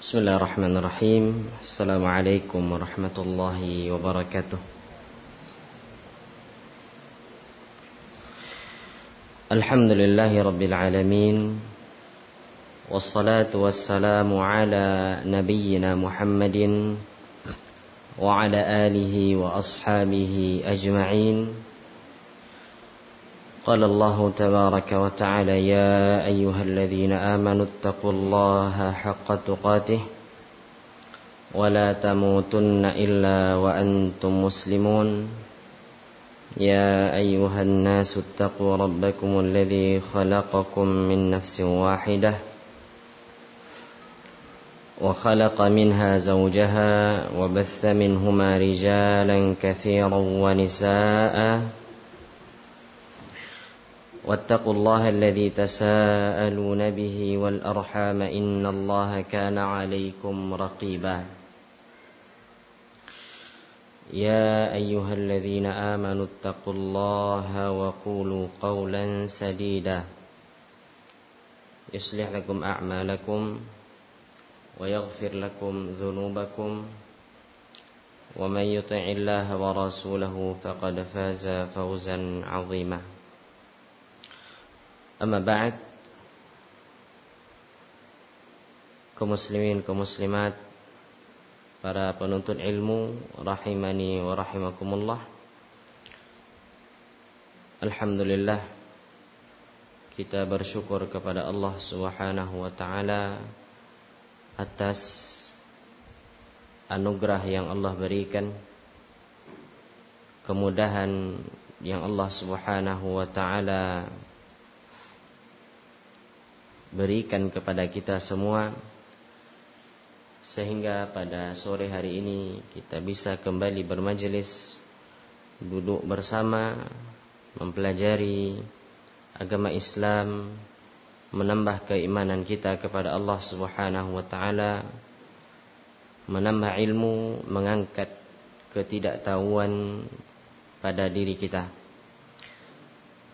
Bismillahirrahmanirrahim. Assalamualaikum warahmatullahi wabarakatuh. Alhamdulillahi rabbil alamin. Wassalatu wassalamu ala nabiyyina Muhammadin wa ala alihi wa ashabihi ajma'in. قال الله تبارك وتعالى يا أيها الذين آمنوا اتقوا الله حق تقاته ولا تموتن إلا وأنتم مسلمون يا أيها الناس اتقوا ربكم الذي خلقكم من نفس واحدة وخلق منها زوجها وبث منهما رجالا كثيرا ونساء واتقوا الله الذي تساءلون به والأرحام إن الله كان عليكم رقيبا يا أيها الذين آمنوا اتقوا الله وقولوا قولا سديدا يصلح لكم أعمالكم ويغفر لكم ذنوبكم ومن يطع الله ورسوله فقد فاز فوزا عظيما Amma ba'd. Kaum muslimin, kaum muslimat, para penuntut ilmu rahimani wa rahimakumullah. Alhamdulillah, kita bersyukur kepada Allah Subhanahu wa taala atas anugerah yang Allah berikan, kemudahan yang Allah Subhanahu wa taala berikan kepada kita semua, sehingga pada sore hari ini kita bisa kembali bermajelis, duduk bersama, mempelajari agama Islam, menambah keimanan kita kepada Allah Subhanahu wa taala, menambah ilmu, mengangkat ketidaktahuan pada diri kita.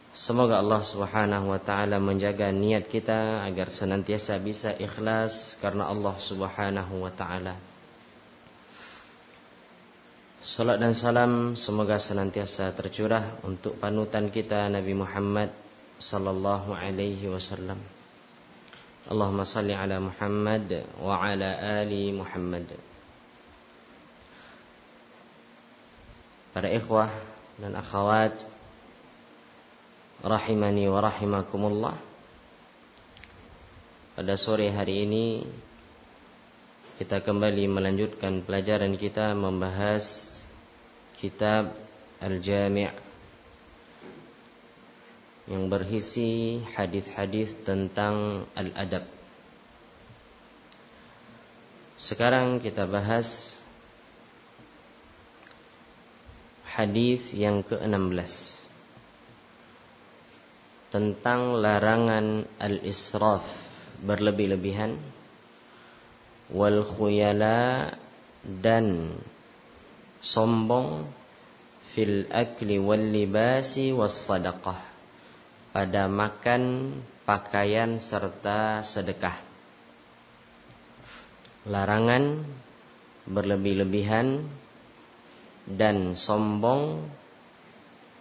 Semoga Allah Subhanahu wa taala menjaga niat kita agar senantiasa bisa ikhlas karena Allah Subhanahu wa taala. Salat dan salam semoga senantiasa tercurah untuk panutan kita Nabi Muhammad sallallahu alaihi wasallam. Allahumma salli ala Muhammad wa ala ali Muhammad. Para ikhwah dan akhwat rahimani wa rahimakumullah, pada sore hari ini kita kembali melanjutkan pelajaran kita membahas kitab Al-Jami' yang berisi hadis-hadis tentang al-adab. Sekarang kita bahas hadis yang ke-16 tentang larangan al-israf, berlebih-lebihan, wal khuyala, dan sombong, fil akli wal libasi was sadaqah, pada makan, pakaian serta sedekah. Larangan berlebih-lebihan dan sombong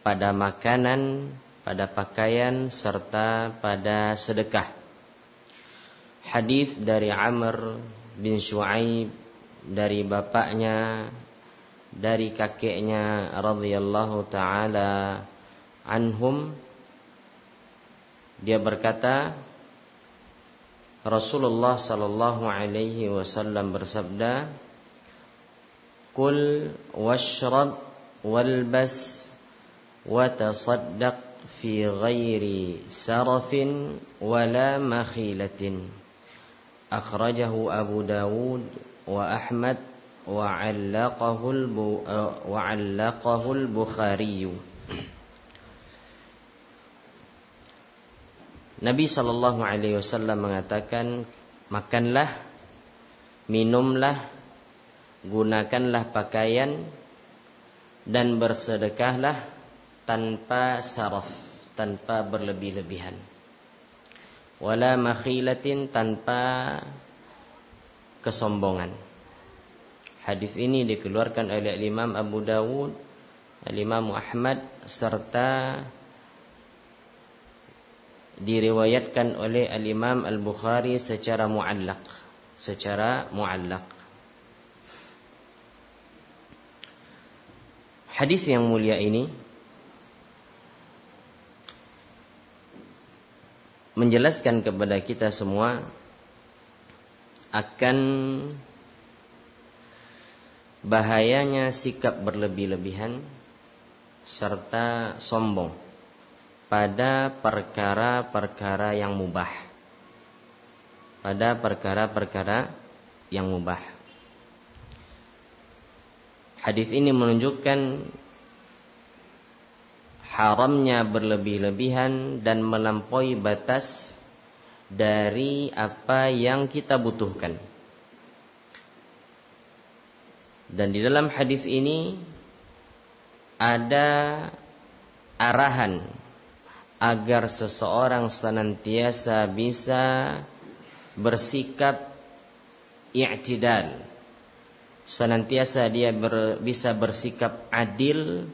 pada makanan, pada pakaian serta pada sedekah. Hadis dari Amr bin Shu'aib, dari bapaknya, dari kakeknya radhiyallahu taala anhum, dia berkata, Rasulullah sallallahu alaihi wasallam bersabda, "Kul washrab walbas wa tasaddaq fi ghairi sarafin wala makhilatin." Akhrajahu Abu Dawud wa Ahmad wa 'allaqahu al-Bukhari. Nabi sallallahu alaihi wasallam mengatakan, makanlah, minumlah, gunakanlah pakaian, dan bersedekahlah tanpa saraf, tanpa berlebih-lebihan. Wala makhilatin, tanpa kesombongan. Hadis ini dikeluarkan oleh Imam Abu Dawud, Imam Ahmad, serta diriwayatkan oleh Imam Al-Bukhari secara mu'allaq. Hadis yang mulia ini menjelaskan kepada kita semua akan bahayanya sikap berlebih-lebihan serta sombong pada perkara-perkara yang mubah. Hadis ini menunjukkan haramnya berlebih-lebihan dan melampaui batas dari apa yang kita butuhkan. Dan di dalam hadis ini ada arahan agar seseorang senantiasa bisa bersikap i'tidal, senantiasa dia bisa bersikap adil,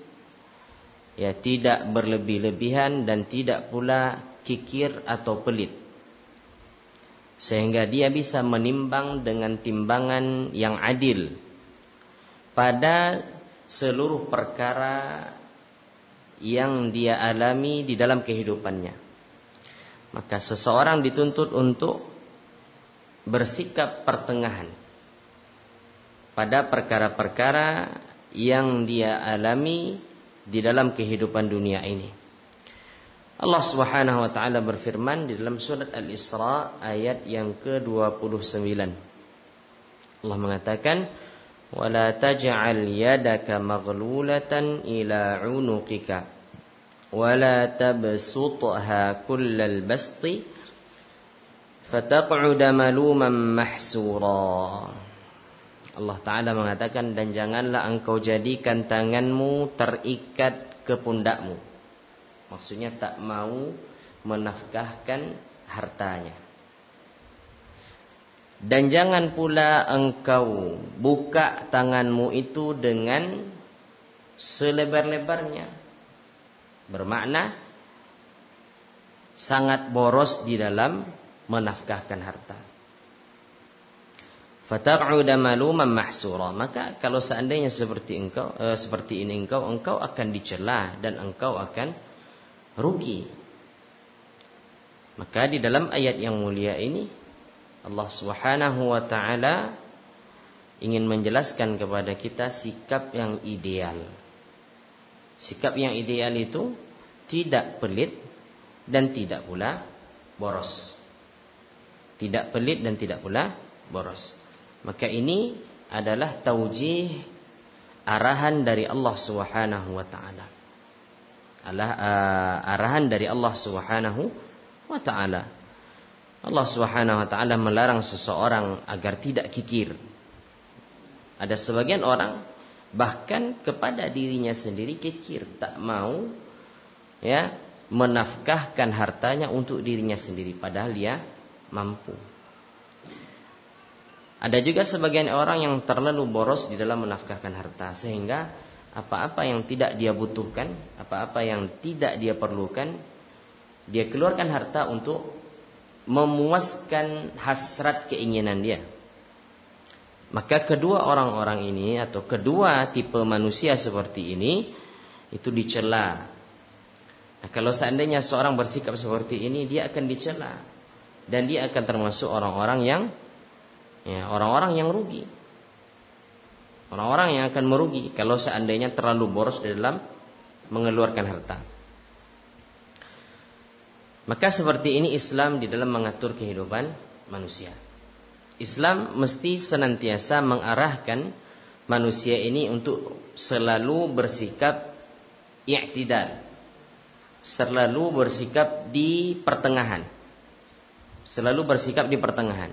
ya, tidak berlebih-lebihan dan tidak pula kikir atau pelit, sehingga dia bisa menimbang dengan timbangan yang adil pada seluruh perkara yang dia alami di dalam kehidupannya. Maka seseorang dituntut untuk bersikap pertengahan pada perkara-perkara yang dia alami di dalam kehidupan dunia ini. Allah Subhanahu wa taala berfirman di dalam surat Al-Isra ayat yang ke-29. Allah mengatakan, "Wala taj'al yadaka maghlulatan ila 'unuqika wala tabsutha kullal basti fataq'uda maluman mahsura." Allah Ta'ala mengatakan, dan janganlah engkau jadikan tanganmu terikat ke pundakmu. Maksudnya tak mau menafkahkan hartanya. Dan jangan pula engkau buka tanganmu itu dengan selebar-lebarnya. Bermakna sangat boros di dalam menafkahkan harta. Fataq'uda maluman mahsura. Maka kalau seandainya seperti ini engkau akan dicela dan engkau akan rugi. Maka di dalam ayat yang mulia ini Allah Subhanahu wa taala ingin menjelaskan kepada kita sikap yang ideal. Sikap yang ideal itu tidak pelit dan tidak pula boros. Tidak pelit dan tidak pula boros. Maka ini adalah taujih, arahan dari Allah Subhanahu wa taala. Arahan dari Allah Subhanahu wa taala. Allah Subhanahu wa taala melarang seseorang agar tidak kikir. Ada sebagian orang bahkan kepada dirinya sendiri kikir, tak mau ya menafkahkan hartanya untuk dirinya sendiri padahal dia mampu. Ada juga sebagian orang yang terlalu boros di dalam menafkahkan harta, sehingga apa-apa yang tidak dia butuhkan, apa-apa yang tidak dia perlukan, dia keluarkan harta untuk memuaskan hasrat keinginan dia. Maka kedua orang-orang ini atau kedua tipe manusia seperti ini itu dicela. Nah, kalau seandainya seorang bersikap seperti ini, dia akan dicela dan dia akan termasuk orang-orang yang rugi. Orang-orang yang akan merugi kalau seandainya terlalu boros di dalam mengeluarkan harta. Maka seperti ini Islam di dalam mengatur kehidupan manusia. Islam mesti senantiasa mengarahkan manusia ini untuk selalu bersikap i'tidal, selalu bersikap di pertengahan. Selalu bersikap di pertengahan.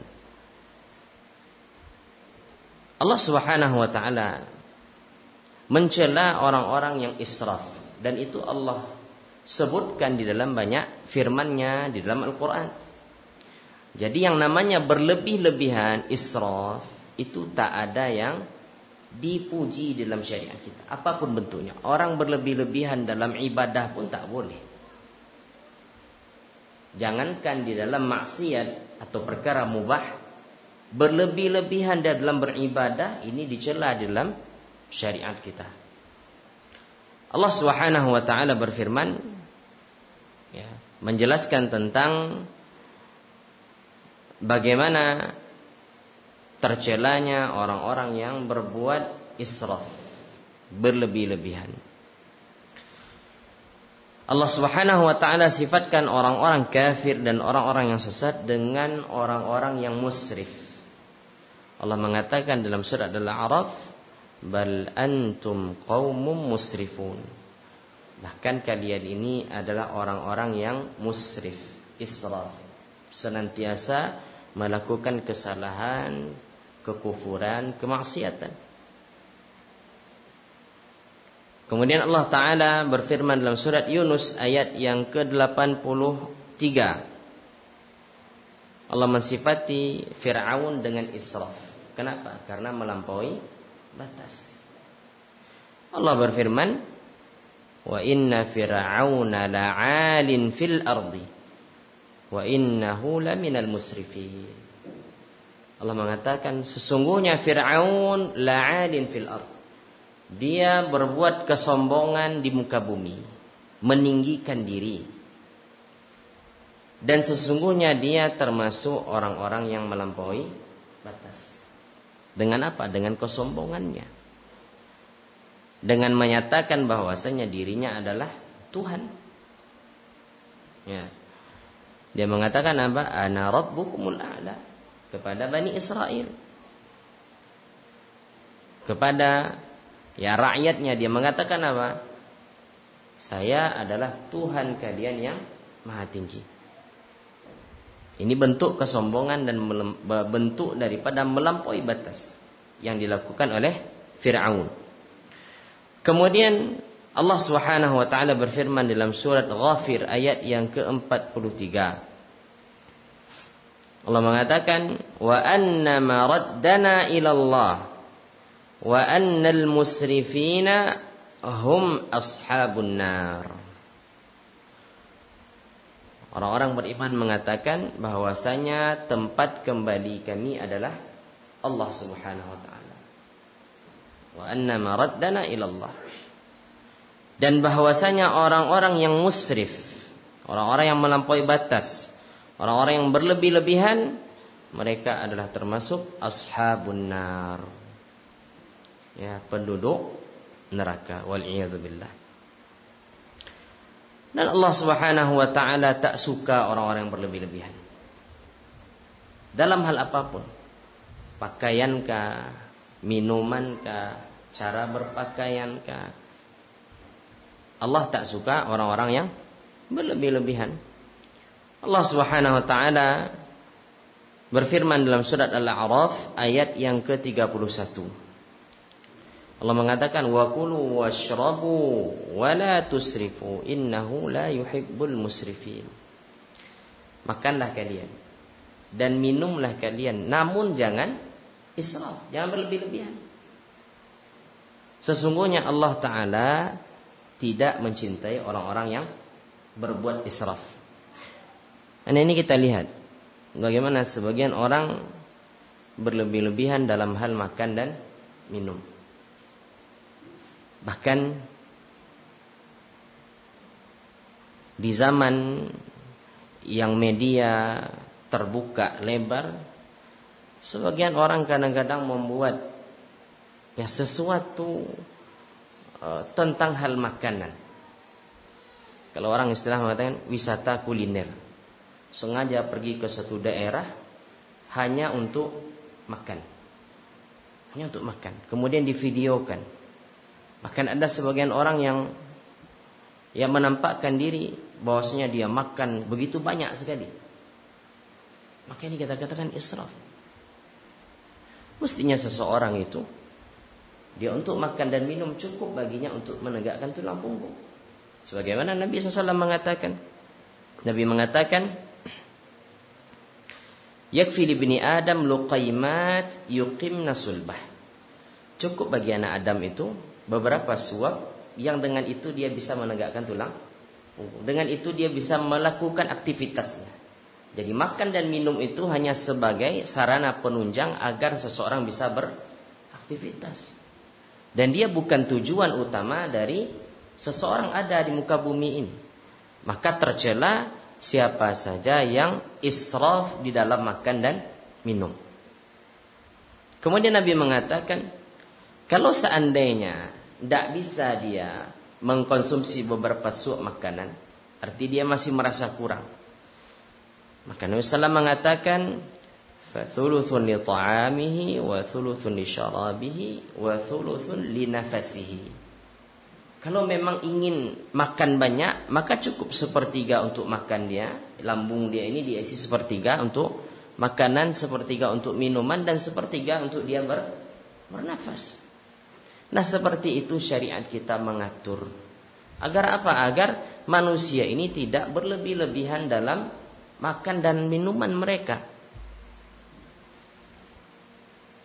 Allah Subhanahu wa taala mencela orang-orang yang israf, dan itu Allah sebutkan di dalam banyak firman-Nya di dalam Al-Qur'an. Jadi yang namanya berlebih-lebihan, israf, itu tak ada yang dipuji dalam syariat kita, apapun bentuknya. Orang berlebih-lebihan dalam ibadah pun tak boleh. Jangankan di dalam maksiat atau perkara mubah, berlebih-lebihan dalam beribadah ini dicela dalam syariat kita. Allah Subhanahu wa taala berfirman, ya, menjelaskan tentang bagaimana tercelanya orang-orang yang berbuat israf, berlebih-lebihan. Allah Subhanahu wa taala sifatkan orang-orang kafir dan orang-orang yang sesat dengan orang-orang yang musrif. Allah mengatakan dalam surat Al-A'raf, bal antum qaumum musrifun. Bahkan kalian ini adalah orang-orang yang musrif, israf, senantiasa melakukan kesalahan, kekufuran, kemaksiatan. Kemudian Allah Ta'ala berfirman dalam surat Yunus ayat yang ke-83. Allah mensifati Fir'aun dengan israf. Kenapa? Karena melampaui batas. Allah berfirman, wa inna fir'auna la'alin fil ardi wa innahu laminal musrifin. Allah mengatakan sesungguhnya Fir'aun la'alin fil ard. Dia berbuat kesombongan di muka bumi, meninggikan diri. Dan sesungguhnya dia termasuk orang-orang yang melampaui batas. Dengan apa? Dengan kesombongannya. Dengan menyatakan bahwasanya dirinya adalah Tuhan. Ya. Dia mengatakan apa? Ana rabbukumul a'la, kepada Bani Israel. Kepada rakyatnya dia mengatakan apa? Saya adalah Tuhan kalian yang maha tinggi. Ini bentuk kesombongan dan bentuk daripada melampaui batas yang dilakukan oleh Fir'aun. Kemudian Allah Subhanahu wa taala berfirman dalam surat Ghafir ayat yang ke-43. Allah mengatakan, wa anna ma raddana ila Allah wa annal musrifina hum ashabun nar. Orang-orang beriman mengatakan bahwasanya tempat kembali kami adalah Allah Subhanahu wa taala. Wa anna ma raddana ila Allah. Dan bahwasanya orang-orang yang musrif, orang-orang yang melampaui batas, orang-orang yang berlebih-lebihan, mereka adalah termasuk ashabun nar. Ya, penduduk neraka, wal iyadu billah. Dan Allah Subhanahu wa taala tak suka orang-orang yang berlebih-lebihan dalam hal apapun. Pakaiankah, minumankah, cara berpakaiankah. Allah tak suka orang-orang yang berlebih-lebihan. Allah Subhanahu wa taala berfirman dalam surat Al-A'raf ayat yang ke-31. Allah mengatakan wa kulu washrabu wa la tusrifu innahu la yuhibbul musrifin. Makanlah kalian dan minumlah kalian, namun jangan israf, jangan berlebih-lebihan. Sesungguhnya Allah Ta'ala tidak mencintai orang-orang yang berbuat israf. Dan ini kita lihat bagaimana sebagian orang berlebih-lebihan dalam hal makan dan minum. Bahkan di zaman yang media terbuka lebar, sebagian orang kadang-kadang membuat sesuatu tentang hal makanan. Kalau orang istilah mengatakan wisata kuliner, sengaja pergi ke suatu daerah hanya untuk makan, kemudian divideokan. Bahkan ada sebagian orang yang menampakkan diri bahwasanya dia makan begitu banyak sekali. Maka ini kita katakan israf. Mestinya seseorang itu dia untuk makan dan minum cukup baginya untuk menegakkan tulang punggung. Sebagaimana Nabi SAW mengatakan. Nabi mengatakan, Yakfi li bani Adam luqaimat yuqimna sulbah. Cukup bagi anak Adam itu beberapa suap yang dengan itu dia bisa menegakkan tulang punggung. Dengan itu dia bisa melakukan aktivitasnya. Jadi makan dan minum itu hanya sebagai sarana penunjang agar seseorang bisa beraktivitas. Dan dia bukan tujuan utama dari seseorang ada di muka bumi ini. Maka tercela siapa saja yang israf di dalam makan dan minum. Kemudian Nabi mengatakan, kalau seandainya tidak bisa dia mengkonsumsi beberapa suap makanan, arti dia masih merasa kurang, maka Nabi SAW mengatakan, fathuluthun li ta'amihi wa thuluthun li syarabihi wa thuluthun li nafasihi. Kalau memang ingin makan banyak, maka cukup sepertiga untuk makan dia, lambung dia ini diisi sepertiga untuk makanan, sepertiga untuk minuman, dan sepertiga untuk dia bernafas. Nah, seperti itu syariat kita mengatur. Agar apa? Agar manusia ini tidak berlebih-lebihan dalam makan dan minuman mereka.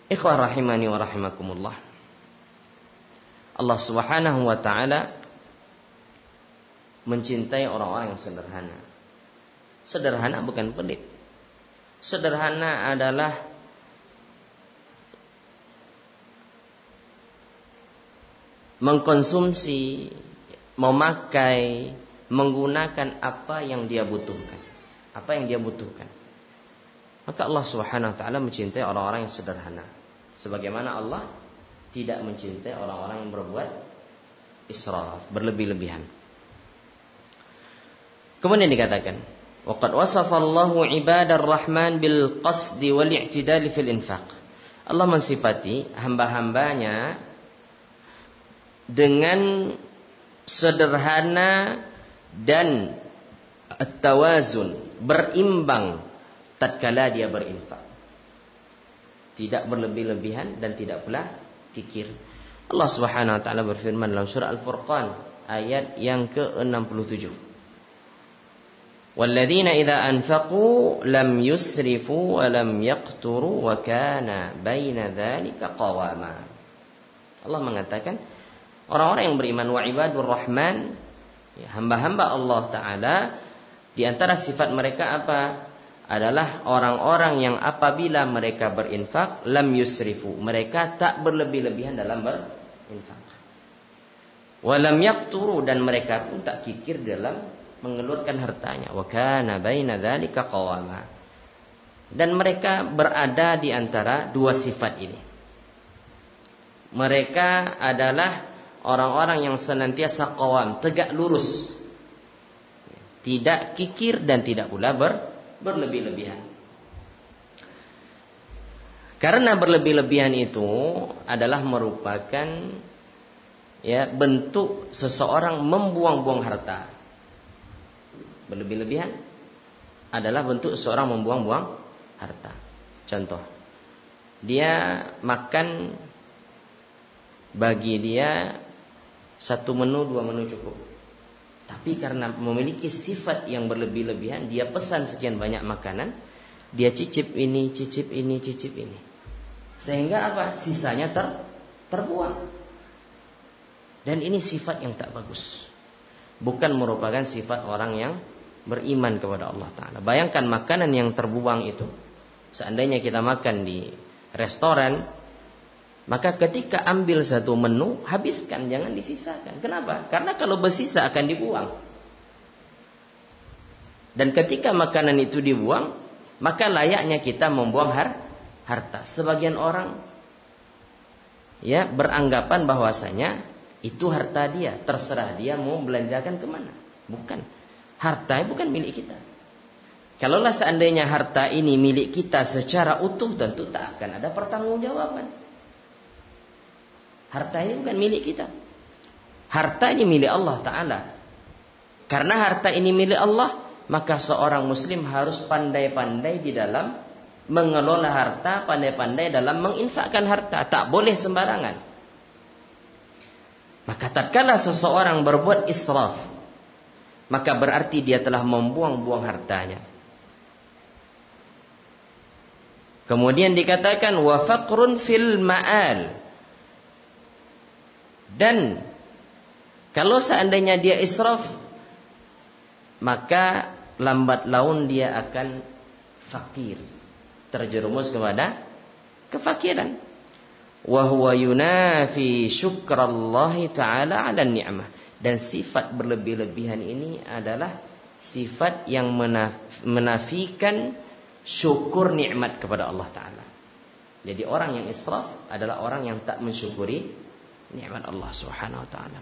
Ikhwan rahimani wa rahimakumullah. Allah Subhanahu wa taala mencintai orang-orang yang sederhana. Sederhana bukan pelit. Sederhana adalah mengkonsumsi, memakai, menggunakan apa yang dia butuhkan. Apa yang dia butuhkan. Maka Allah Subhanahu wa taala mencintai orang-orang yang sederhana. Sebagaimana Allah tidak mencintai orang-orang yang berbuat israf, berlebih-lebihan. Kemudian dikatakan, waqad wasafa Allahu ibadar rahman bil qasdi wal i'tidal fil infaq. Allah mensifati hamba-hambanya dengan sederhana dan at-tawazun, berimbang tatkala dia berinfak. Tidak berlebih-lebihan dan tidak pula kikir. Allah Subhanahu wa taala berfirman dalam surah Al-Furqan ayat yang ke-67. Walladzina idza anfaqu lam yusrifu wa lam yaqturu wa kana baina dzalika qawama. Allah mengatakan orang-orang yang beriman wa ibadur rahman, ya, hamba-hamba Allah taala, di antara sifat mereka apa? Adalah orang-orang yang apabila mereka berinfak lam yusrifu, mereka tak berlebih-lebihan dalam berinfak. Wa lam yaqturu, dan mereka pun tak kikir dalam mengeluarkan hartanya. Wa kana baina dzalika qawama. Dan mereka berada di antara dua sifat ini. Mereka adalah orang-orang yang senantiasa qawam, tegak lurus. Tidak kikir dan tidak pula berlebih-lebihan. Karena berlebih-lebihan itu adalah merupakan, ya, bentuk seseorang membuang-buang harta. Berlebih-lebihan adalah bentuk seseorang membuang-buang harta. Contoh, dia makan, bagi dia satu menu, dua menu cukup. Tapi karena memiliki sifat yang berlebih-lebihan, dia pesan sekian banyak makanan, dia cicip ini, cicip ini, cicip ini. Sehingga apa? Sisanya terbuang. Dan ini sifat yang tak bagus. Bukan merupakan sifat orang yang beriman kepada Allah Ta'ala. Bayangkan makanan yang terbuang itu. Seandainya kita makan di restoran, maka ketika ambil satu menu, habiskan, jangan disisakan. Kenapa? Karena kalau bersisa akan dibuang. Dan ketika makanan itu dibuang, maka layaknya kita membuang harta. Sebagian orang, ya, beranggapan bahwasanya itu harta dia, terserah dia mau belanjakan kemana. Bukan. Harta bukan milik kita. Kalaulah seandainya harta ini milik kita secara utuh, tentu tak akan ada pertanggungjawaban. Harta ini bukan milik kita. Harta ini milik Allah Ta'ala. Karena harta ini milik Allah, maka seorang muslim harus pandai-pandai di dalam mengelola harta, pandai-pandai dalam menginfakkan harta. Tak boleh sembarangan. Maka tatkala seseorang berbuat israf, maka berarti dia telah membuang-buang hartanya. Kemudian dikatakan wa faqrun fil ma'al. Dan kalau seandainya dia israf, maka lambat laun dia akan fakir, terjerumus kepada kefakiran. Wa huwa yunafi syukrallahi ta'ala 'ala ni'mah. Dan sifat berlebih-lebihan ini adalah sifat yang menafikan syukur nikmat kepada Allah Ta'ala. Jadi orang yang israf adalah orang yang tak mensyukuri nikmat Allah Subhanahu wa taala.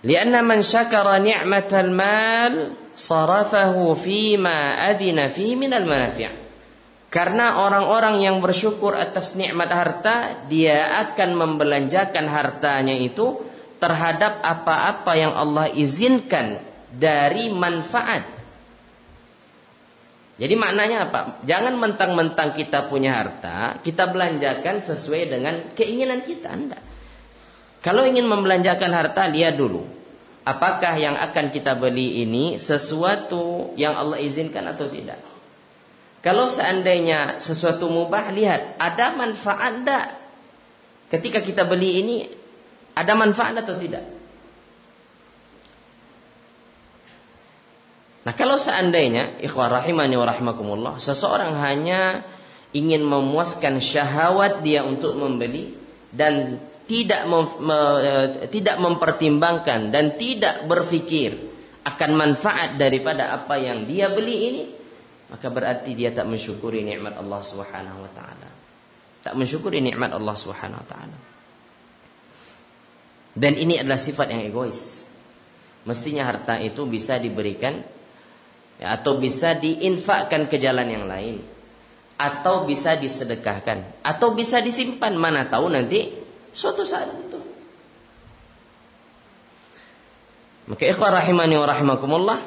Lianna man syakara ni'matal mal sarafahu fima adina fihi minal manafi'. Karena orang-orang yang bersyukur atas nikmat harta, dia akan membelanjakan hartanya itu terhadap apa-apa yang Allah izinkan dari manfaat. Jadi maknanya apa? Jangan mentang-mentang kita punya harta, kita belanjakan sesuai dengan keinginan kita. Enggak. Kalau ingin membelanjakan harta, lihat dulu. Apakah yang akan kita beli ini sesuatu yang Allah izinkan atau tidak? Kalau seandainya sesuatu mubah, lihat. Ada manfaat enggak? Ketika kita beli ini, ada manfaat atau tidak? Nah, kalau seandainya ikhwah rahimani wa rahimakumullah, seseorang hanya ingin memuaskan syahwat dia untuk membeli dan tidak mempertimbangkan dan tidak berpikir akan manfaat daripada apa yang dia beli ini, maka berarti dia tak mensyukuri nikmat Allah Subhanahu wa taala. Tak mensyukuri nikmat Allah Subhanahu wa taala. Dan ini adalah sifat yang egois. Mestinya harta itu bisa diberikan atau bisa diinfakkan ke jalan yang lain, atau bisa disedekahkan, atau bisa disimpan. Mana tahu nanti suatu saat itu. Maka ikhwah rahimani wa rahimakumullah,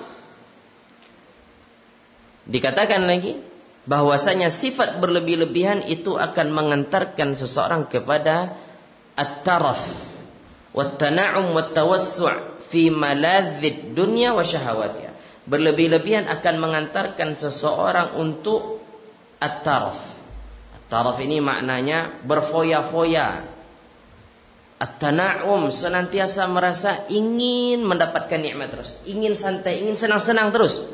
dikatakan lagi bahwasanya sifat berlebih-lebihan itu akan mengantarkan seseorang kepada at-taraf wat-tana'um wat-tawassu' fi maladzid dunya wa syahawatiha. Berlebih-lebihan akan mengantarkan seseorang untuk at-taraf. At-taraf ini maknanya berfoya-foya. At-tana'um, senantiasa merasa ingin mendapatkan nikmat terus, ingin santai, ingin senang-senang terus,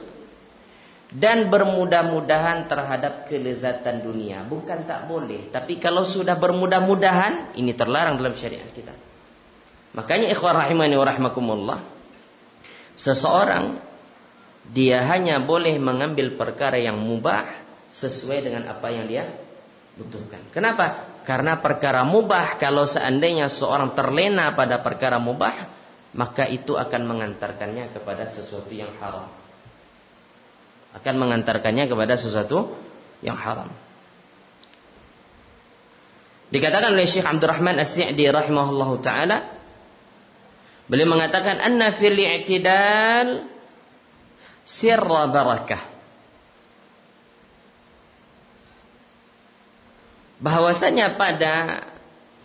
dan bermudah-mudahan terhadap kelezatan dunia. Bukan tak boleh, tapi kalau sudah bermudah-mudahan, ini terlarang dalam syariat kita. Makanya ikhwan rahimani wa rahimakumullah, seseorang dia hanya boleh mengambil perkara yang mubah sesuai dengan apa yang dia butuhkan. Kenapa? Karena perkara mubah, kalau seandainya seorang terlena pada perkara mubah, maka itu akan mengantarkannya kepada sesuatu yang haram. Akan mengantarkannya kepada sesuatu yang haram. Dikatakan oleh Syekh Abdurrahman As-Sa'di rahimahullahu taala, beliau mengatakan anna fil i'tidal sirra barakah. Bahwasanya pada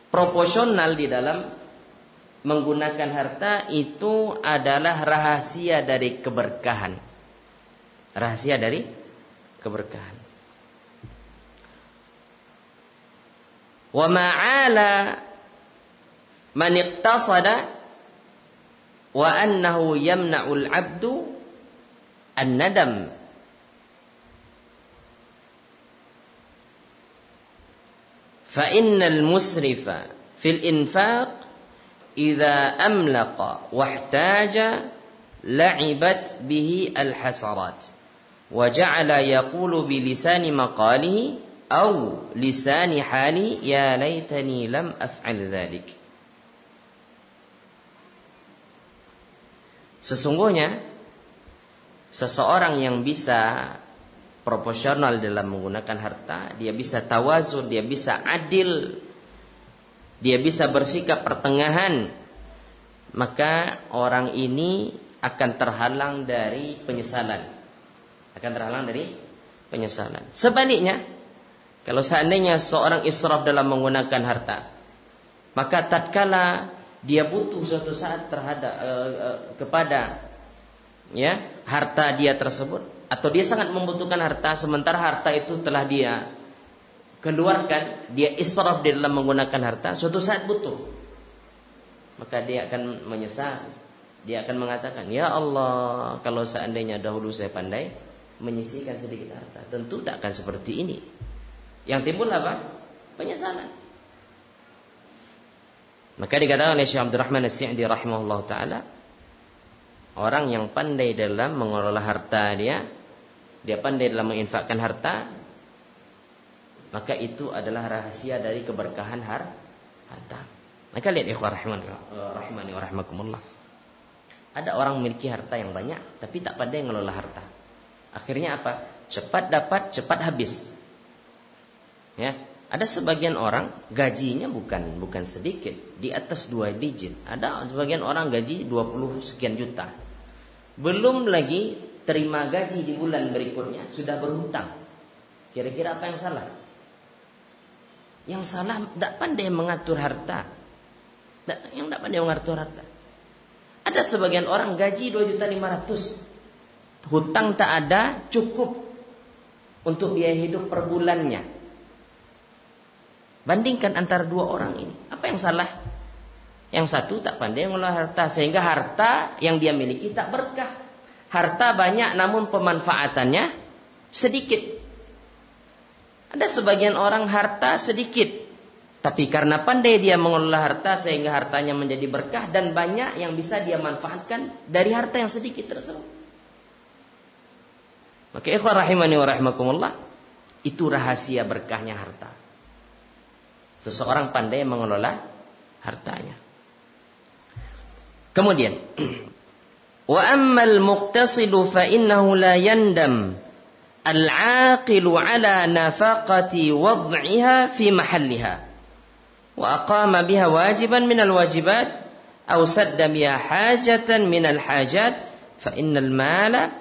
proporsional di dalam menggunakan harta itu adalah rahasia dari keberkahan. Rahasia dari keberkahan. Wa ma'ala man iqtasada wa annahu yamna'ul 'abdu an-nadam. Fa innal musrifa fil infaq idza amlaqa wahtaja la'ibat bihi al-hasarat wa ja'ala yaqulu bi lisani maqalihi aw lisani hali ya laitani lam af'al dzalik. Sesungguhnya seseorang yang bisa proporsional dalam menggunakan harta, dia bisa tawazun, dia bisa adil, dia bisa bersikap pertengahan, maka orang ini akan terhalang dari penyesalan. Akan terhalang dari penyesalan. Sebaliknya, kalau seandainya seorang israf dalam menggunakan harta, maka tatkala dia butuh suatu saat terhadap kepada harta dia tersebut, atau dia sangat membutuhkan harta, sementara harta itu telah dia keluarkan, dia israf di dalam menggunakan harta, suatu saat butuh, maka dia akan menyesal. Dia akan mengatakan, ya Allah, kalau seandainya dahulu saya pandai menyisihkan sedikit harta, tentu tak akan seperti ini. Yang timbul apa? Penyesalan. Maka dikatakan oleh Syekh Abdurrahman As-Sa'di rahimahullah ta'ala, orang yang pandai dalam mengelola harta dia pandai dalam menginfakkan harta, maka itu adalah rahasia dari keberkahan harta. Maka lihat ikhwah rahimani wa rahimakumullah. Ada orang memiliki harta yang banyak tapi tak pandai mengelola harta. Akhirnya apa? Cepat dapat, cepat habis. Ya, ada sebagian orang gajinya bukan sedikit, di atas 2 digit. Ada sebagian orang gaji 20 sekian juta. Belum lagi terima gaji di bulan berikutnya sudah berhutang. Kira-kira apa yang salah? Yang salah tidak pandai mengatur harta. Yang tidak pandai mengatur harta. Ada sebagian orang gaji 2.500.000, hutang tak ada, cukup untuk biaya hidup per bulannya. Bandingkan antara 2 orang ini, apa yang salah? Yang satu tak pandai mengelola harta, sehingga harta yang dia miliki tak berkah. Harta banyak namun pemanfaatannya sedikit. Ada sebagian orang harta sedikit, tapi karena pandai dia mengelola harta sehingga hartanya menjadi berkah dan banyak yang bisa dia manfaatkan dari harta yang sedikit tersebut. Maka ikhwan rahimani wa rahimakumullah, itu rahasia berkahnya harta. Seseorang pandai mengelola hartanya. Kemudian, wa ammal muqtasidu fa innahu la yandam al-aqilu ala nafaqati wad'iha fi mahalliha wa aqama biha wajiban min al-wajibat aw sadda biha hajatan min al-hajat fa innal mala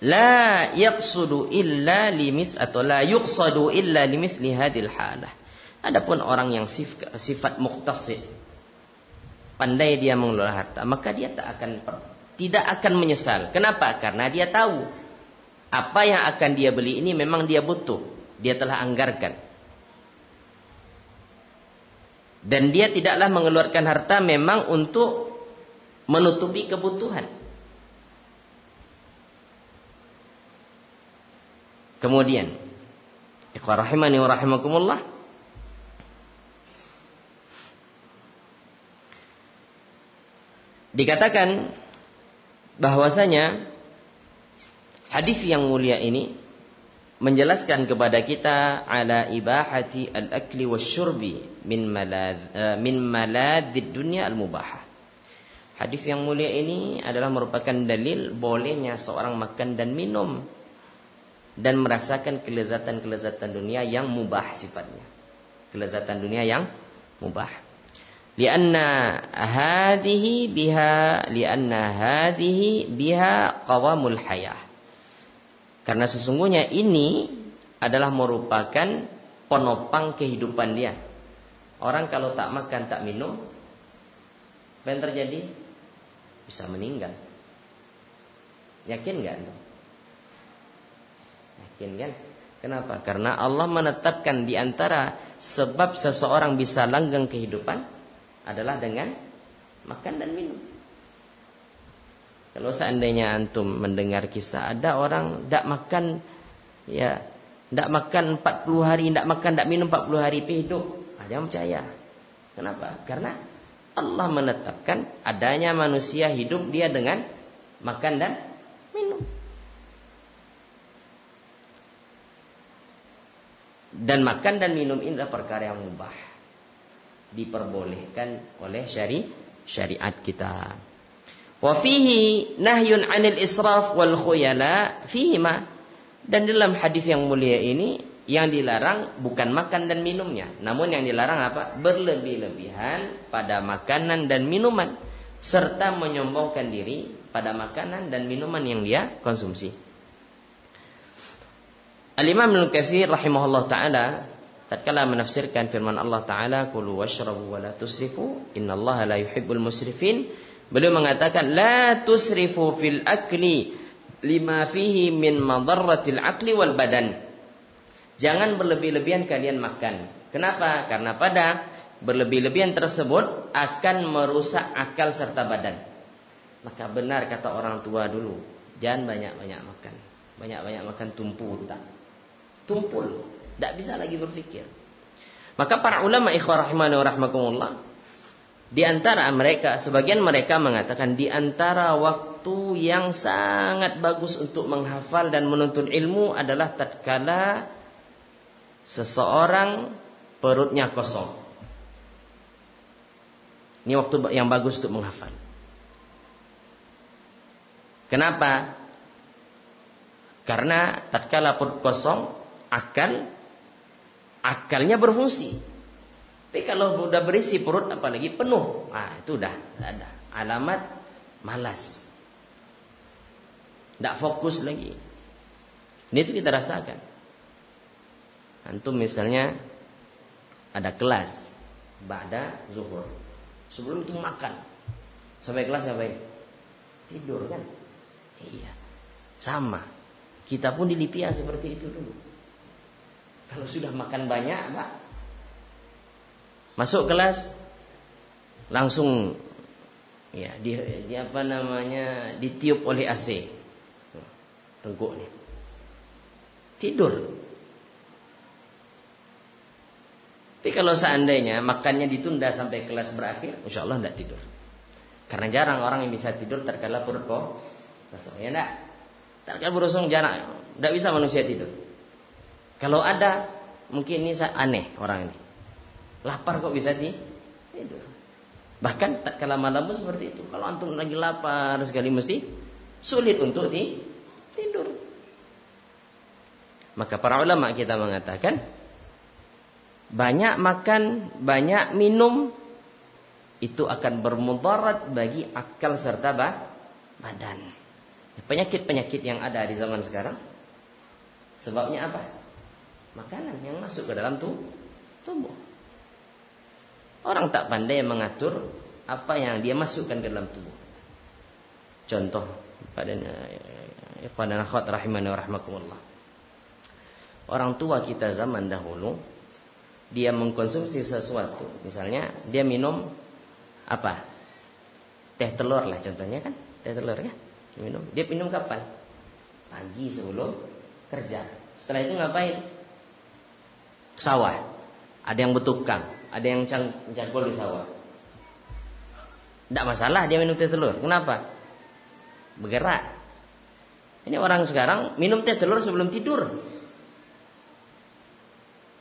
la yaqsudu illa limith atau la yuqsadu illa limithli hadhil halah. Adapun orang yang sifat muqtasid, pandai dia mengelola harta, maka dia tidak akan menyesal. Kenapa? Karena dia tahu apa yang akan dia beli ini memang dia butuh, dia telah anggarkan. Dan dia tidaklah mengeluarkan harta memang untuk menutupi kebutuhan. Kemudian, ikhwan rahimani wa rahimakumullah, dikatakan bahwasanya hadis yang mulia ini menjelaskan kepada kita ala ibahati al-akli wasyurbi min maladhid dunya al-mubahah. Hadis yang mulia ini adalah merupakan dalil bolehnya seorang makan dan minum dan merasakan kelezatan-kelezatan dunia yang mubah sifatnya. Kelezatan dunia yang mubah. Lianna hadhihi biha qawamul hayah. Karena sesungguhnya ini adalah merupakan penopang kehidupan dia. Orang kalau tak makan, tak minum, apa yang terjadi? Bisa meninggal. Yakin enggak anda? Yakin kan? Kenapa? Karena Allah menetapkan di antara sebab seseorang bisa langgeng kehidupan adalah dengan makan dan minum. Kalau seandainya antum mendengar kisah ada orang tidak makan, ya, tidak makan 40 hari, tidak makan, tidak minum 40 hari hidup, jangan percaya. Kenapa? Karena Allah menetapkan adanya manusia hidup dia dengan makan dan minum. Dan makan dan minum ini adalah perkara yang mubah, diperbolehkan oleh syariat kita. Wa fihi nahyun 'anil israf wal khuyala fihima. Dan dalam hadis yang mulia ini yang dilarang bukan makan dan minumnya, namun yang dilarang apa? Berlebih-lebihan pada makanan dan minuman serta menyombongkan diri pada makanan dan minuman yang dia konsumsi. Al-Imam Ibnu Katsir rahimahullah taala tatkala menafsirkan firman Allah taala kulu washrabu wa la tusrifu innallaha la yuhibbul musrifin, beliau mengatakan la tusrifu fil akli lima fihi min madarratil aqli wal badan. Jangan berlebih-lebihan kalian makan. Kenapa? Karena pada berlebih-lebihan tersebut akan merusak akal serta badan. Maka benar kata orang tua dulu, jangan banyak-banyak makan. Banyak-banyak makan tumpul tak. Tumpul, tidak bisa lagi berpikir. Maka para ulama ikhwah rahimani wa rahmakumullah, di antara mereka, sebagian mereka mengatakan di antara waktu yang sangat bagus untuk menghafal dan menuntut ilmu adalah tatkala seseorang perutnya kosong. Ini waktu yang bagus untuk menghafal. Kenapa? Karena tatkala perut kosong, akalnya berfungsi. Tapi kalau sudah berisi perut apalagi penuh, itu udah ada alamat malas. Tidak fokus lagi. Ini itu kita rasakan. Antum misalnya ada kelas ba'da zuhur. Sebelum itu makan. Sampai kelas ngapain? Tidur kan? Iya. Sama. Kita pun dilipia seperti itu dulu. Kalau sudah makan banyak, Pak, masuk kelas langsung ya ditiup oleh AC. Tengkuknya. Tidur. Tapi kalau seandainya makannya ditunda sampai kelas berakhir, insya Allah tidak tidur. Karena jarang orang yang bisa tidur tatkala perut kosong, ya enggak? Tatkala perut kosong jarang, tidak bisa manusia tidur. Kalau ada, mungkin ini aneh orang ini. Lapar kok bisa tidur. Bahkan tatkala malam pun seperti itu. Kalau antum lagi lapar sekali mesti sulit untuk tidur. Maka para ulama kita mengatakan banyak makan, banyak minum itu akan bermudarat bagi akal serta badan. Penyakit-penyakit yang ada di zaman sekarang sebabnya apa? Makanan yang masuk ke dalam tubuh. Orang tak pandai mengatur apa yang dia masukkan ke dalam tubuh. Contoh pada ikhwan dan akhwat rahimani wa rahmakumullah. Orang tua kita zaman dahulu dia mengkonsumsi sesuatu, misalnya dia minum apa? Teh telur lah contohnya kan, teh telur ya. Dia minum kapan? Pagi sebelum kerja. Setelah itu ngapain? Ke sawah. Ada yang bertukang, ada yang cangkul di sawah. Tidak masalah dia minum teh telur. Kenapa? Bergerak. Ini orang sekarang minum teh telur sebelum tidur.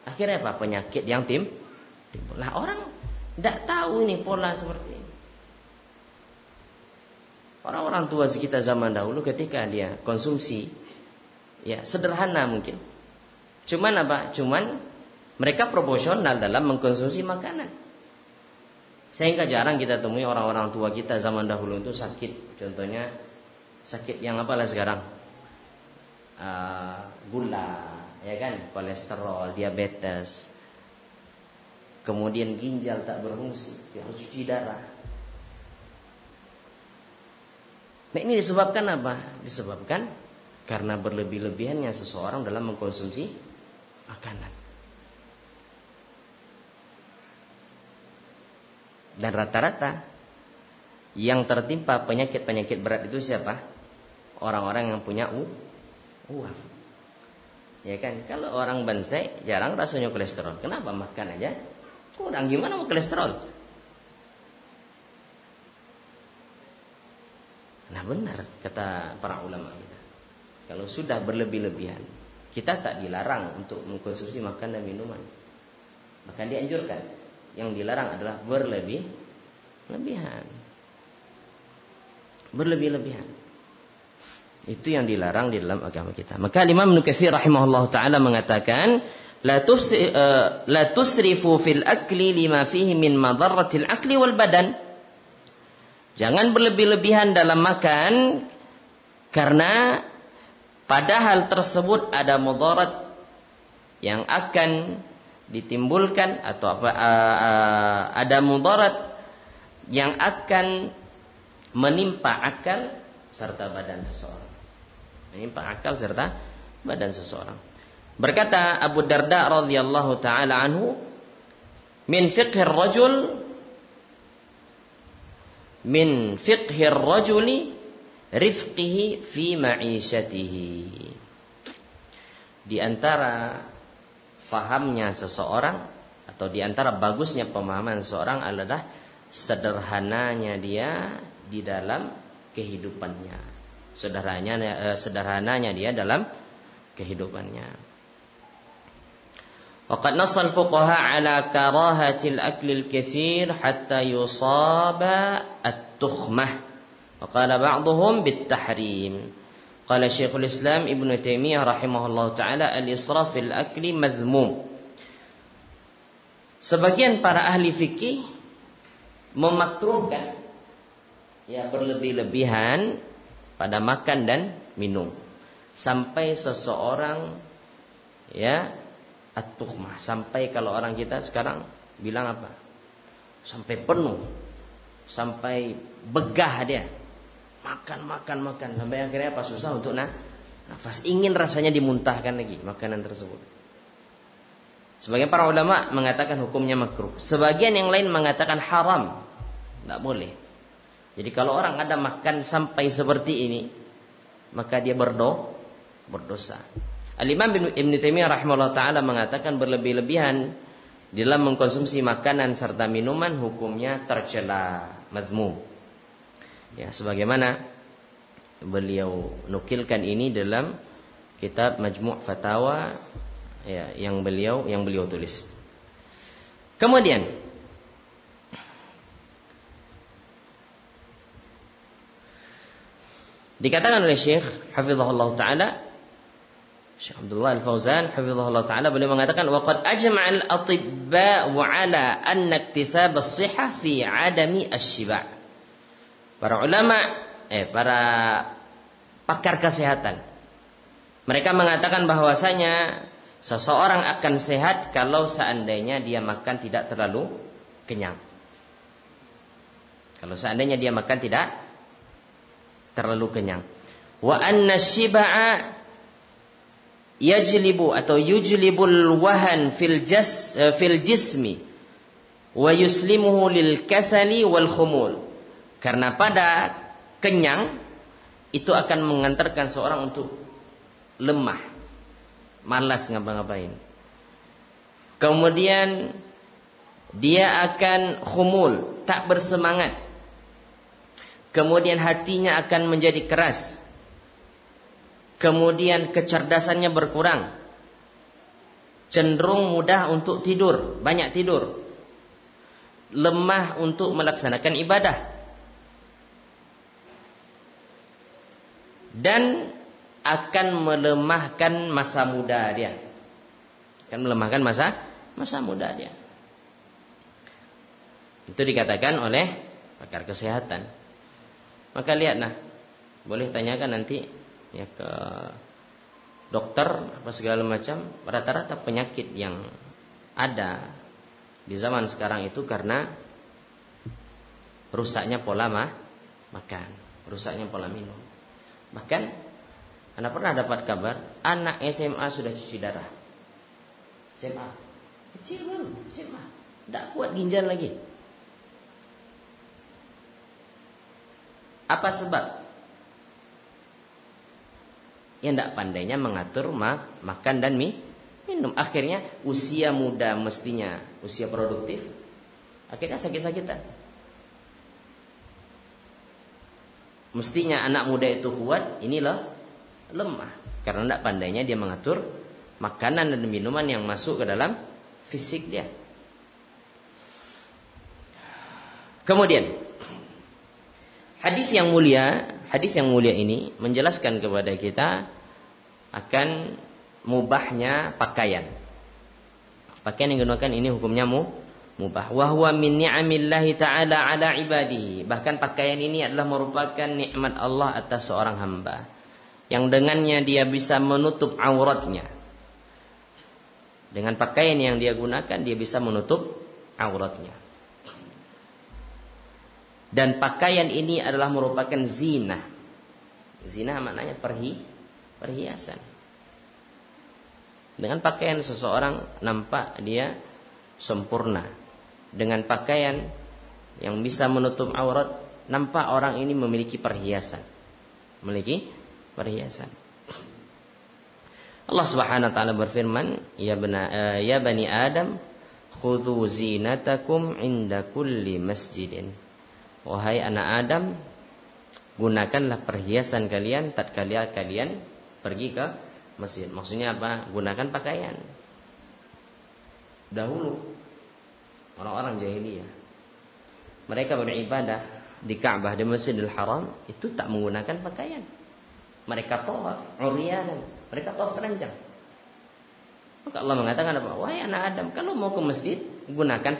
Akhirnya apa? Penyakit yang timbul. Lah orang tidak tahu ini pola seperti ini. Orang-orang tua kita zaman dahulu ketika dia konsumsi ya sederhana mungkin. Cuman apa? Cuman mereka proporsional dalam mengkonsumsi makanan. Sehingga jarang kita temui orang-orang tua kita zaman dahulu itu sakit. Contohnya sakit yang apalah sekarang? Gula, ya kan, kolesterol, diabetes, kemudian ginjal tak berfungsi, harus cuci darah. Nah ini disebabkan apa? Disebabkan karena berlebih-lebihannya seseorang dalam mengkonsumsi makanan. Dan rata-rata yang tertimpa penyakit-penyakit berat itu siapa? Orang-orang yang punya uang. Ya kan, kalau orang bansai jarang rasanya kolesterol. Kenapa? Makan aja kurang, gimana mau kolesterol? Nah benar kata para ulama kita. Kalau sudah berlebih-lebihan, kita tak dilarang untuk mengkonsumsi makan dan minuman. Bahkan dianjurkan. Yang dilarang adalah berlebih-lebihan. Berlebih-lebihan. Itu yang dilarang di dalam agama kita. Maka Imam Ibnu Katsir rahimahullah taala mengatakan, la tusrifu fil akli lima fihi min madarratil akli wal badan. Jangan berlebih-lebihan dalam makan karena pada hal tersebut ada mudarat yang akan ditimbulkan atau ada mudarat yang akan menimpa akal serta badan seseorang. menyimpang akal serta badan seseorang. Berkata Abu Darda radhiyallahu taala anhu, min fiqhir rajuli rifqihi fi ma'isyatihi. Di antara fahamnya seseorang atau di antara bagusnya pemahaman seseorang adalah sederhananya dia di dalam kehidupannya. Sederhananya dia dalam kehidupannya. Waqad nassal fuqaha ala karahatil aklil katsir hatta yusaba at-tukhmah. Wa qala ba'dhum bit-tahrim. Qala Syekhul Islam Ibnu Taimiyah rahimahullahu taala al-israf fil akli mazmum. Sebagian para ahli fikih memakruhkan ya berlebih-lebihan pada makan dan minum sampai seseorang ya at-tukhmah, sampai kalau orang kita sekarang bilang apa? Sampai penuh, sampai begah dia. Makan sampai akhirnya apa susah untuk nafas, ingin rasanya dimuntahkan lagi makanan tersebut. Sebagian para ulama mengatakan hukumnya makruh, sebagian yang lain mengatakan haram, tidak boleh. Jadi kalau orang ada makan sampai seperti ini, maka dia berdosa. Al-Imam Ibnu Taimiyah rahimahullah ta'ala mengatakan berlebih-lebihan dalam mengkonsumsi makanan serta minuman hukumnya tercela, mazmum. Ya, sebagaimana beliau nukilkan ini dalam kitab Majmu' Fatawa ya, yang beliau tulis. Kemudian dikatakan oleh Syekh hafizahullah ta'ala, Syekh Abdullah Al-Fauzan hafizahullah ta'ala, beliau mengatakan waqad ajma'al atibba wa 'ala anna iktisab as-sihah fi 'adami asy-syiba'. Para ulama para pakar kesehatan mereka mengatakan bahwasanya seseorang akan sehat kalau seandainya dia makan tidak terlalu kenyang. Kalau seandainya dia makan tidak terlalu kenyang. Wa anna asy-syiba'a yajlibu atau yujlibul wahan fil jismi wa yuslimuhu lil kasali wal khumul. Karena pada kenyang itu akan mengantarkan seorang untuk lemah, malas ngapa-ngapain. Kemudian dia akan khumul, tak bersemangat. Kemudian hatinya akan menjadi keras. Kemudian kecerdasannya berkurang, cenderung mudah untuk tidur, banyak tidur, lemah untuk melaksanakan ibadah, dan akan melemahkan masa muda dia. Akan melemahkan masa muda dia. Itu dikatakan oleh pakar kesehatan. Maka lihatlah, boleh tanyakan nanti ya ke dokter apa segala macam, rata-rata penyakit yang ada di zaman sekarang itu karena rusaknya pola makan, rusaknya pola minum. Bahkan Anda pernah dapat kabar anak SMA sudah cuci darah. SMA kecil baru SMA, tidak kuat ginjal lagi. Apa sebab? Ya tidak pandainya mengatur makan dan minum. Akhirnya usia muda mestinya usia produktif, akhirnya sakit-sakitan. Mestinya anak muda itu kuat, inilah lemah karena tidak pandainya dia mengatur makanan dan minuman yang masuk ke dalam fisik dia. Kemudian hadis yang mulia ini menjelaskan kepada kita akan mubahnya pakaian. Pakaian yang digunakan ini hukumnya mubah. Wa huwa min ni'amillahi ta'ala 'ala ibadihi. Bahkan pakaian ini adalah merupakan nikmat Allah atas seorang hamba yang dengannya dia bisa menutup auratnya. Dengan pakaian yang dia gunakan dia bisa menutup auratnya. Dan pakaian ini adalah merupakan zina. Zina maknanya perhiasan. Dengan pakaian seseorang nampak dia sempurna. Dengan pakaian yang bisa menutup aurat, nampak orang ini memiliki perhiasan. Memiliki perhiasan. Allah Subhanahu wa taala berfirman, ya bani Adam, khudhu zinatakum inda kulli masjidin. Wahai anak Adam, gunakanlah perhiasan kalian tatkala kalian pergi ke masjid. Maksudnya apa? Gunakan pakaian. Dahulu orang-orang jahiliyah, mereka beribadah di Ka'bah, di Masjidil Haram, itu tak menggunakan pakaian. Mereka tawaf uryanan, mereka tawaf telanjang. Maka Allah mengatakan apa? Wahai anak Adam, kalau mau ke masjid, gunakan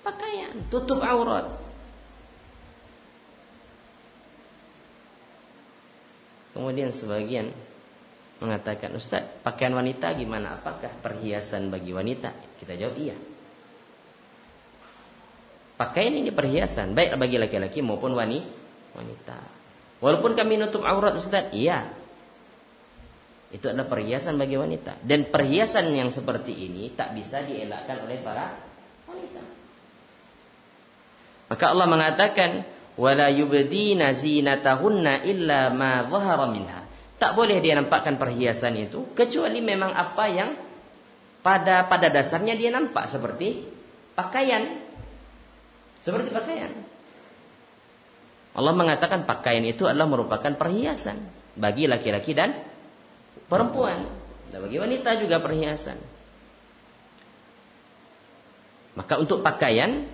pakaian, tutup aurat. Kemudian sebagian mengatakan, Ustaz, pakaian wanita gimana? Apakah perhiasan bagi wanita? Kita jawab iya. Pakaian ini perhiasan, baik bagi laki-laki maupun wanita. Walaupun kami nutup aurat, Ustaz, iya. Itu adalah perhiasan bagi wanita. Dan perhiasan yang seperti ini tak bisa dielakkan oleh para wanita. Maka Allah mengatakan, wala yubdina zinatahunna illa ma dhahara minha. Tak boleh dia nampakkan perhiasan itu kecuali memang apa yang pada dasarnya dia nampak, seperti pakaian. Seperti pakaian. Allah mengatakan pakaian itu adalah merupakan perhiasan bagi laki-laki dan perempuan. Dan bagi wanita juga perhiasan. Maka untuk pakaian,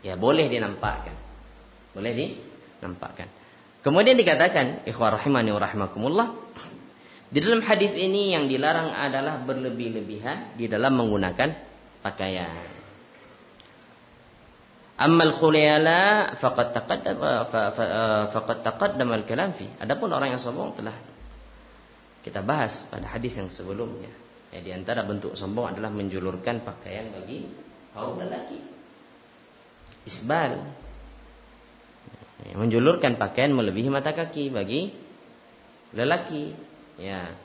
ya boleh dinampakkan. Boleh dinampakkan. Kemudian dikatakan, ikhwah rahimani wa rahimakumullah, di dalam hadis ini yang dilarang adalah berlebih-lebihan di dalam menggunakan pakaian. Ammal khuyala faqad taqaddama al-kalam fi. Adapun orang yang sombong telah kita bahas pada hadis yang sebelumnya. Ya, di antara bentuk sombong adalah menjulurkan pakaian bagi kaum lelaki. Isbal. Ya, menjulurkan pakaian melebihi mata kaki bagi lelaki. Ya.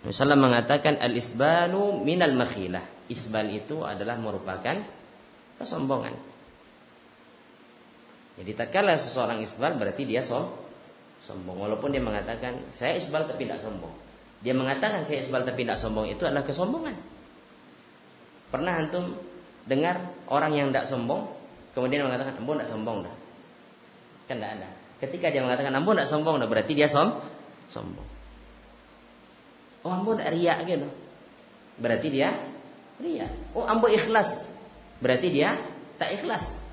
Rasulullah mengatakan al-isbalu minal makhilah. Isbal itu adalah merupakan kesombongan. Jadi tak kala seseorang isbal berarti dia sombong. Walaupun dia mengatakan saya isbal tapi tidak sombong. Dia mengatakan saya isbal tapi tidak sombong, itu adalah kesombongan. Pernah antum dengar orang yang tidak sombong kemudian mengatakan ampun tidak sombong dah? Kan tidak ada. Ketika dia mengatakan ampun tidak sombong dah, berarti dia sombong. Oh ampun tidak riak gitu, berarti dia riak. Oh ampun ikhlas, berarti dia tak ikhlas.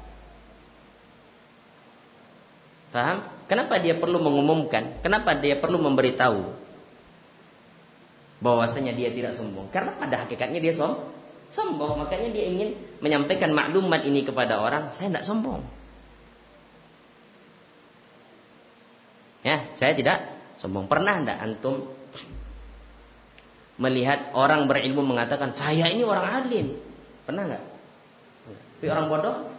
Paham? Kenapa dia perlu mengumumkan? Kenapa dia perlu memberitahu bahwasanya dia tidak sombong? Karena pada hakikatnya dia sombong. Makanya dia ingin menyampaikan maklumat ini kepada orang. Saya tidak sombong. Ya, saya tidak sombong. Pernah tidak antum melihat orang berilmu mengatakan saya ini orang alim? Pernah nggak? Tapi orang bodoh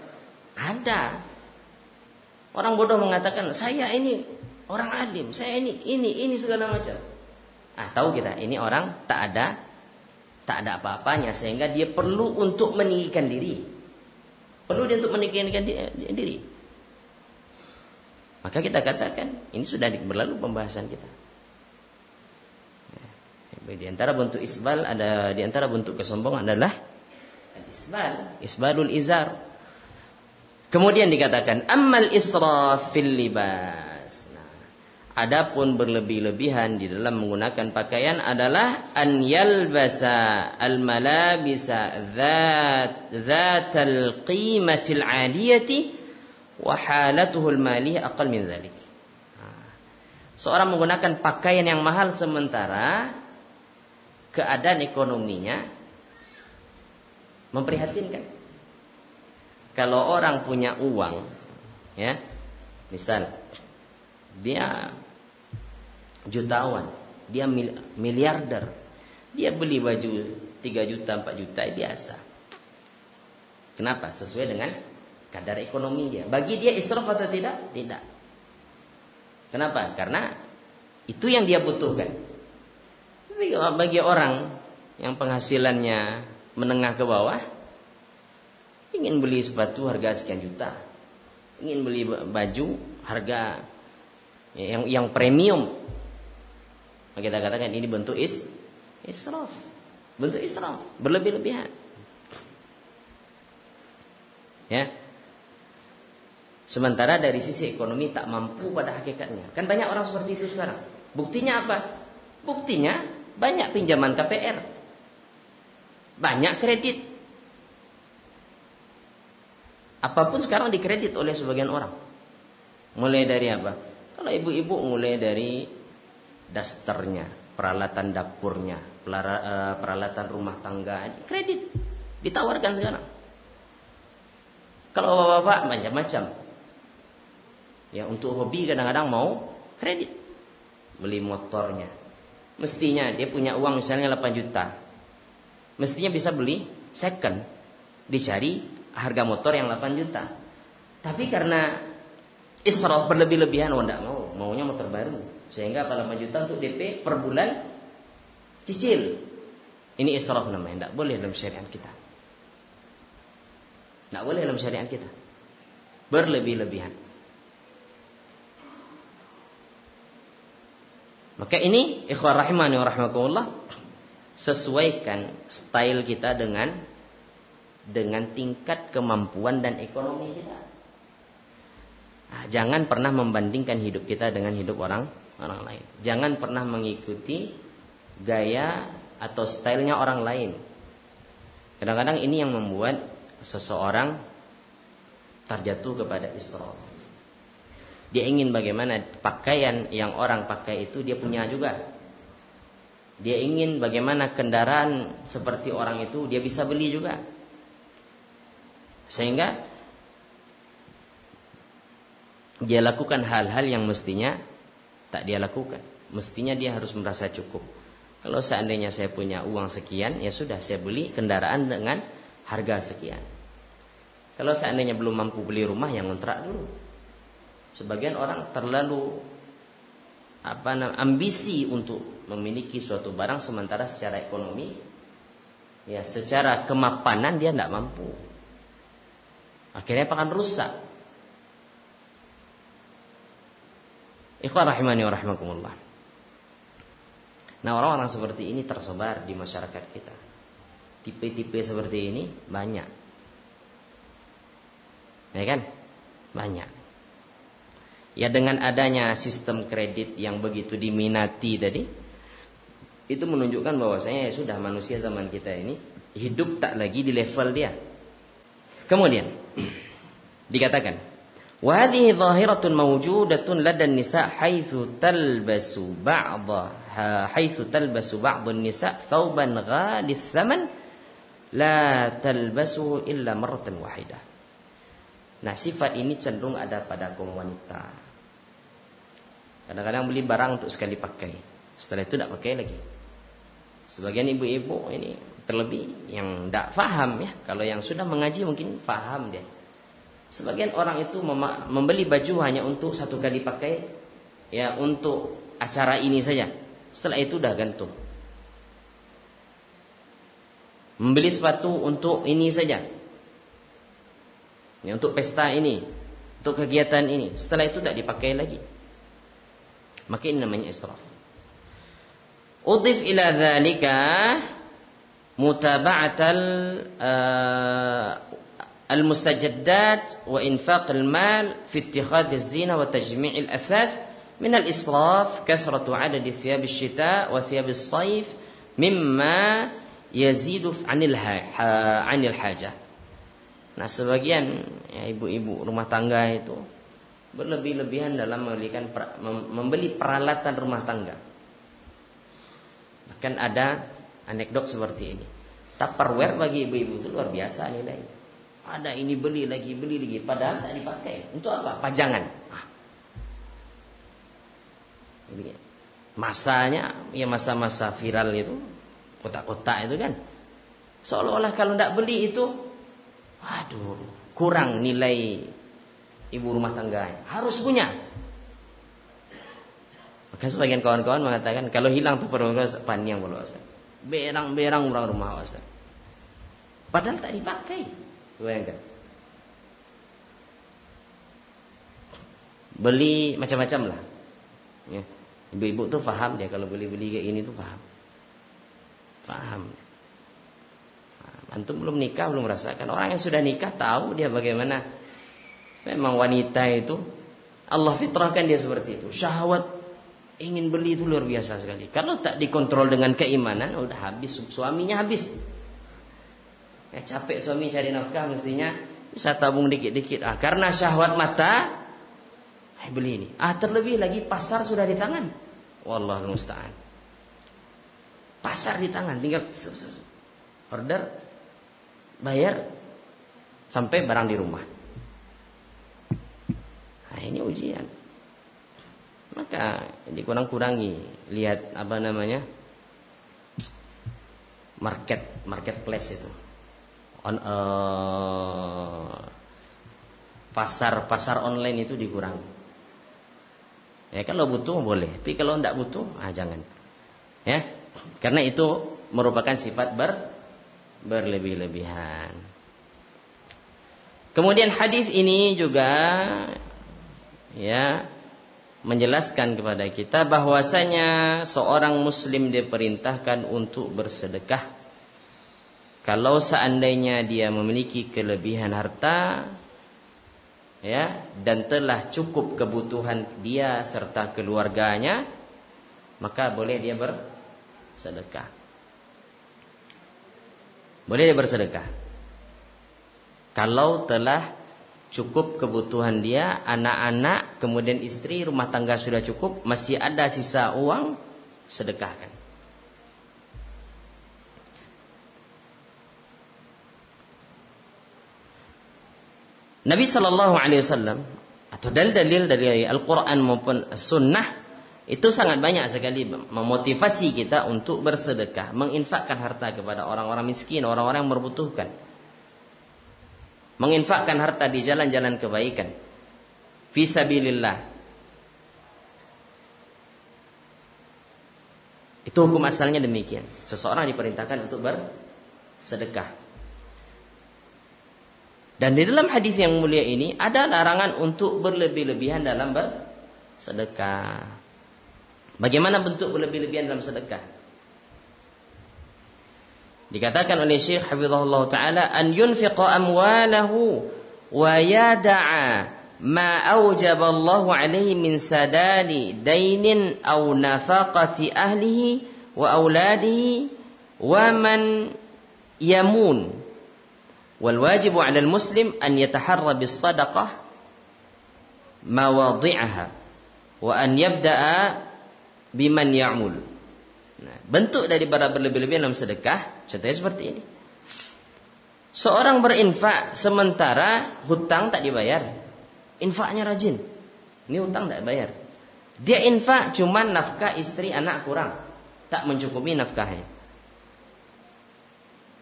ada. Orang bodoh mengatakan saya ini orang alim, saya ini segala macam. Tahu kita ini orang tak ada apa-apanya sehingga dia perlu untuk meninggikan diri. Perlu dia untuk meninggikan diri. Maka kita katakan ini sudah berlalu pembahasan kita. Di antara bentuk isbal ada, di antara bentuk kesombongan adalah isbalul izar. Kemudian dikatakan ammal israf fil libas. Nah, adapun berlebih-lebihan di dalam menggunakan pakaian adalah an yalbasa al malabisa dzatal qimatil 'aliyati wa halatuhu al maliyah aqall min dzalik. Seorang menggunakan pakaian yang mahal sementara keadaan ekonominya memprihatinkan. Kalau orang punya uang, ya, misal dia jutawan, dia miliarder, dia beli baju 3 juta, 4 juta biasa. Kenapa? Sesuai dengan kadar ekonomi dia. Bagi dia israf atau tidak? Tidak. Kenapa? Karena Itu yang dia butuhkan. Tapi bagi orang yang penghasilannya menengah ke bawah, ingin beli sepatu harga sekian juta, ingin beli baju harga yang premium, kita katakan ini bentuk israf, bentuk israf, berlebih-lebihan. Ya. Sementara dari sisi ekonomi tak mampu pada hakikatnya. Kan banyak orang seperti itu sekarang. Buktinya apa? Buktinya banyak pinjaman KPR, banyak kredit. Apapun sekarang dikredit oleh sebagian orang. Mulai dari apa? Kalau ibu-ibu mulai dari dasternya, peralatan dapurnya, peralatan rumah tangga, kredit ditawarkan sekarang. Kalau bapak-bapak macam-macam. Ya, untuk hobi kadang-kadang mau kredit. Beli motornya. Mestinya dia punya uang misalnya 8 juta. Mestinya bisa beli second. Dicari harga motor yang 8 juta. Tapi karena israf berlebih-lebihan, enggak mau. Maunya motor baru. Sehingga apa 8 juta untuk DP per bulan cicil. Ini israf namanya. Enggak boleh dalam syariat kita. Enggak boleh dalam syariat kita. Berlebih-lebihan. Maka ini ikhwan rahimani wa rahmakumullah, sesuaikan style kita dengan tingkat kemampuan dan ekonomi kita. Nah, jangan pernah membandingkan hidup kita dengan hidup orang lain. Jangan pernah mengikuti gaya atau stylenya orang lain. Kadang-kadang ini yang membuat seseorang terjatuh kepada israf. Dia ingin bagaimana pakaian yang orang pakai itu dia punya juga. Dia ingin bagaimana kendaraan seperti orang itu dia bisa beli juga. Sehingga dia lakukan hal-hal yang mestinya tak dia lakukan. Mestinya dia harus merasa cukup. Kalau seandainya saya punya uang sekian, ya sudah saya beli kendaraan dengan harga sekian. Kalau seandainya belum mampu beli rumah, yang ngontrak dulu. Sebagian orang terlalu ambisi untuk memiliki suatu barang, sementara secara ekonomi, ya secara kemapanan dia tidak mampu. Akhirnya akan rusak. Ikhwan rahimani wa rahimakumullah. Nah, orang-orang seperti ini tersebar di masyarakat kita. Tipe-tipe seperti ini banyak. Ya kan? Banyak. Ya, dengan adanya sistem kredit yang begitu diminati tadi, itu menunjukkan bahwasanya ya sudah, manusia zaman kita ini hidup tak lagi di level dia. Kemudian dikatakan, wa hadhihi dhahiratun mawjudatun ladan nisa haitsu talbasu ba'dun nisa thawban ghadis thaman la talbasuhu illa marratan wahidah. Nah, sifat ini cenderung ada pada kaum wanita. Kadang-kadang beli barang untuk sekali pakai, setelah itu tidak pakai lagi. Sebagian ibu-ibu ini terlebih yang tidak faham ya. Kalau yang sudah mengaji mungkin faham dia. Sebagian orang itu membeli baju hanya untuk satu kali pakai, ya untuk acara ini saja. Setelah itu dah gantung. Membeli sepatu untuk ini saja, ya, untuk pesta ini, untuk kegiatan ini. Setelah itu tidak dipakai lagi. Maka ini namanya israf. Udhif ila dzalika mutaba'atal al-mustajaddat wa infaq al-mal fi ittikhadh az-zina wa tajmi' al-athath min al-israf kathratu 'adad thiyab ash-shita' wa thiyab as-sayf mimma yazidu 'anil hajah. Nah, sebagian ya, ibu-ibu rumah tangga itu berlebih-lebihan dalam membeli peralatan rumah tangga. Bahkan ada anekdot seperti ini. Tupperware bagi ibu-ibu itu luar biasa nilainya. Ada ini beli lagi, padahal tak dipakai. Untuk apa? Pajangan. Masanya, ya masa-masa viral itu, kotak-kotak itu kan. Seolah-olah kalau tidak beli itu, aduh, kurang nilai ibu rumah tangga. Harus punya. Maka sebagian kawan-kawan mengatakan kalau hilang Tupperware panjang pula Ustaz. Berang-berang orang rumah Ustaz. Padahal tak dipakai. Bayangkan. Beli macam-macam lah. Ya. Ibu-ibu tuh faham dia kalau beli-beli kayak gini tuh faham. Faham. Antum belum nikah belum merasakan. Orang yang sudah nikah tahu dia bagaimana. Memang wanita itu Allah fitrahkan dia seperti itu. Syahwat ingin beli itu luar biasa sekali. Kalau tak dikontrol dengan keimanan, udah habis, suaminya habis. Ya, capek suami cari nafkah mestinya bisa tabung dikit-dikit. Karena syahwat mata, beli ini. Terlebih lagi pasar sudah di tangan. Wallahu musta'an. Pasar di tangan, tinggal order, bayar, sampai barang di rumah. Nah, ini ujian. Maka dikurang-kurangi. Lihat apa namanya, marketplace itu, pasar online itu dikurangi. Ya kalau butuh boleh, tapi kalau tidak butuh, jangan. Ya, karena itu merupakan sifat berlebih-lebihan. Kemudian hadis ini juga ya menjelaskan kepada kita bahwasanya seorang muslim diperintahkan untuk bersedekah kalau seandainya dia memiliki kelebihan harta, ya, dan telah cukup kebutuhan dia serta keluarganya, maka boleh dia bersedekah. Boleh dia bersedekah kalau telah cukup kebutuhan dia, anak-anak, kemudian istri, rumah tangga sudah cukup, masih ada sisa uang, sedekahkan. Nabi SAW atau dalil-dalil dari Al-Quran maupun Sunnah itu sangat banyak sekali memotivasi kita untuk bersedekah, menginfakkan harta kepada orang-orang miskin, orang-orang yang membutuhkan. Menginfakkan harta di jalan-jalan kebaikan, fisabilillah. Itu hukum asalnya demikian. Seseorang diperintahkan untuk bersedekah. Dan di dalam hadis yang mulia ini ada larangan untuk berlebih-lebihan dalam bersedekah. Bagaimana bentuk berlebih-lebihan dalam sedekah? Dikatakan oleh Syekh hafizahullah taala, an yunfiqa amwalahu wa yada'a ma awjaba Allah alaihi min sadali dainin aw nafaqati ahlihi wa auladihi wa man yamun. Wal wajibu 'ala al muslim an yataharra bis sadaqah mawadhi'aha wa an yabda'a biman ya'mul. Nah, bentuk daripada berlebih-lebihan dalam sedekah contohnya seperti ini. Seorang berinfak sementara hutang tak dibayar. Infaknya rajin. Ini hutang tak bayar. Dia infak cuman nafkah istri anak kurang, tak mencukupi nafkahnya.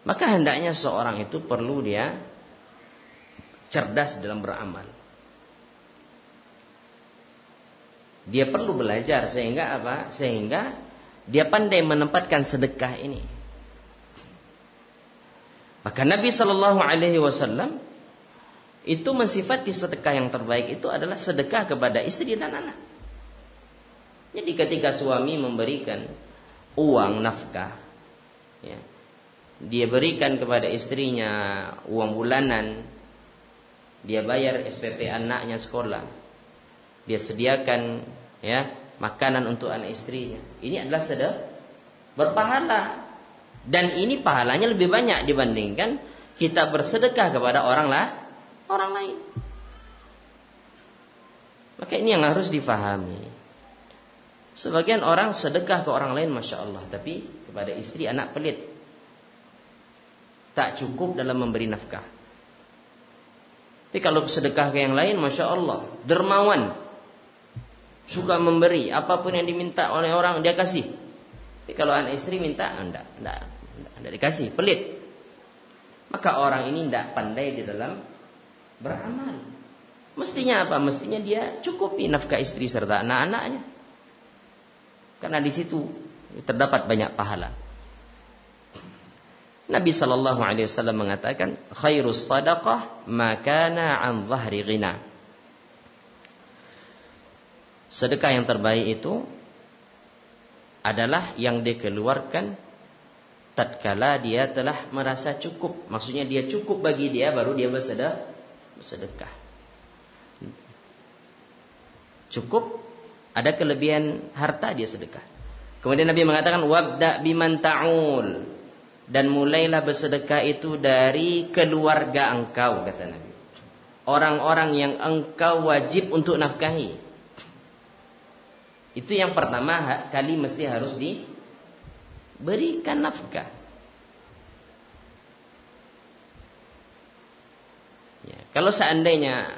Maka hendaknya seorang itu perlu dia cerdas dalam beramal. Dia perlu belajar sehingga apa? Sehingga dia pandai menempatkan sedekah ini. Maka Nabi SAW itu mensifati sedekah yang terbaik itu adalah sedekah kepada istri dan anak. Jadi ketika suami memberikan uang nafkah, ya, dia berikan kepada istrinya uang bulanan, dia bayar SPP anaknya sekolah, dia sediakan ya makanan untuk anak istrinya. Ini adalah sedekah berpahala. Dan ini pahalanya lebih banyak dibandingkan kita bersedekah kepada orang lain. Maka ini yang harus difahami. Sebagian orang sedekah ke orang lain Masya Allah, tapi kepada istri anak pelit, tak cukup dalam memberi nafkah. Tapi kalau sedekah ke yang lain Masya Allah, dermawan, suka memberi, apapun yang diminta oleh orang dia kasih. Tapi kalau anak istri minta, enggak dikasih, pelit. Maka orang ini enggak pandai di dalam beramal. Mestinya apa? Mestinya dia cukupi nafkah istri serta anak-anaknya. karena di situ terdapat banyak pahala. Nabi SAW mengatakan, khairus sadaqah ma kana an dhahri ghina. Sedekah yang terbaik itu adalah yang dikeluarkan tatkala dia telah merasa cukup. Maksudnya dia cukup bagi dia, baru dia bersedekah. Cukup, ada kelebihan harta, dia sedekah. Kemudian Nabi mengatakan, wabda biman ta'ul. Dan mulailah bersedekah itu dari keluarga engkau, kata Nabi. Orang-orang yang engkau wajib untuk nafkahi. Itu yang pertama kali mesti harus diberikan nafkah. Ya, kalau seandainya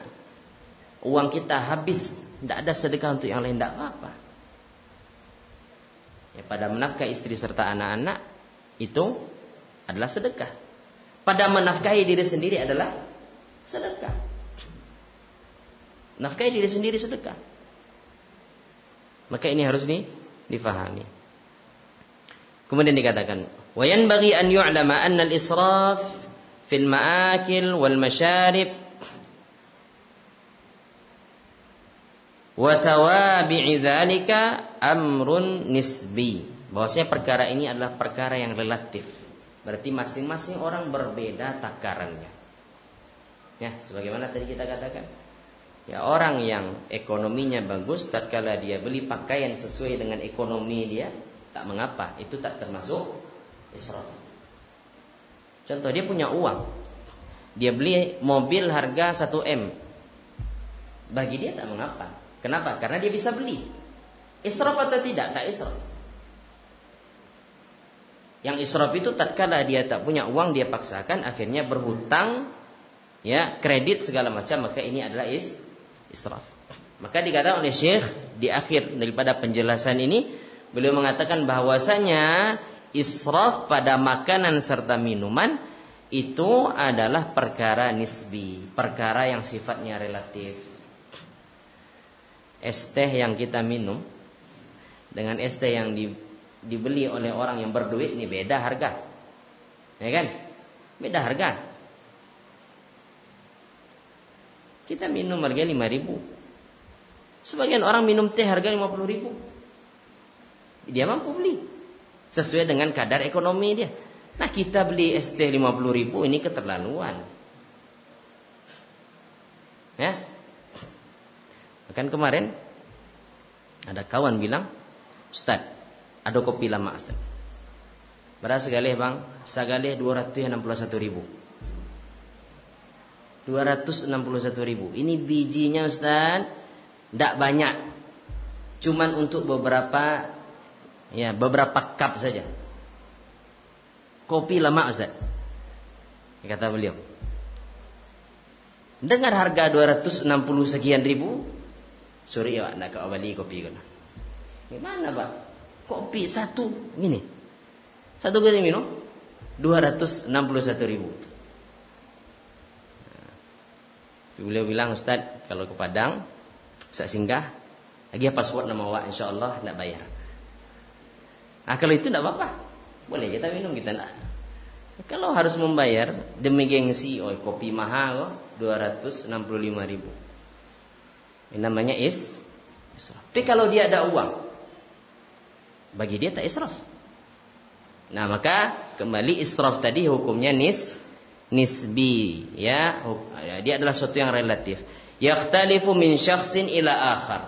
uang kita habis, tidak ada sedekah untuk yang lain, tidak apa-apa. Ya, pada menafkahi istri serta anak-anak itu adalah sedekah. Pada menafkahi diri sendiri adalah sedekah. Nafkahi diri sendiri sedekah. Maka ini harus difahami. Kemudian dikatakan, wa yanbaghi an yu'lama anna al-israf fil ma'akil wal masyarib wa tawabi'i dzalika amrun nisbi. Bahwasanya perkara ini adalah perkara yang relatif. Berarti masing-masing orang berbeda takarannya. Ya, sebagaimana tadi kita katakan. Ya, orang yang ekonominya bagus, tatkala dia beli pakaian sesuai dengan ekonomi dia, tak mengapa, itu tak termasuk israf. Contoh, dia punya uang, dia beli mobil harga 1M, bagi dia tak mengapa. Kenapa? Karena dia bisa beli. Israf atau tidak? Tak israf. Yang israf itu tatkala dia tak punya uang, dia paksakan, akhirnya berhutang, ya, kredit segala macam, maka ini adalah israf. Maka dikatakan oleh Syekh di akhir daripada penjelasan ini, beliau mengatakan bahwasanya israf pada makanan serta minuman itu adalah perkara nisbi, perkara yang sifatnya relatif. Es teh yang kita minum dengan es teh yang dibeli oleh orang yang berduit ini beda harga. Ya kan? Beda harga. Kita minum harga 5.000. Sebagian orang minum teh harga 50.000. Dia mampu beli sesuai dengan kadar ekonomi dia. Nah, kita beli es teh 50.000 ini keterlaluan. Ya. Bahkan kemarin ada kawan bilang, Ustaz, ada kopi lama Ustaz. Berapa segalih bang? Segalih 261.000. 261.000. Ini bijinya Ustaz, tidak banyak. Cuman untuk beberapa cup saja. Kopi lama Ustaz, kata beliau. Dengar harga 260 sekian ribu, sorry ya, nak kau beli kopi kan? Gimana Pak? Kopi satu gini, satu kali minum 261.000. Beliau bilang, Ustaz, kalau ke Padang Ustaz singgah, lagi password nama awak, insyaallah nak bayar. Nah, kalau itu tidak apa-apa, boleh kita minum, kita nak. Kalau harus membayar demi gengsi, kopi mahal 265.000. Ini namanya israf. Tapi kalau dia ada uang, bagi dia tak israf. Nah, maka kembali israf tadi hukumnya nisbi, ya. Dia adalah sesuatu yang relatif. Yakhtalifu min syakhsin ila akhar.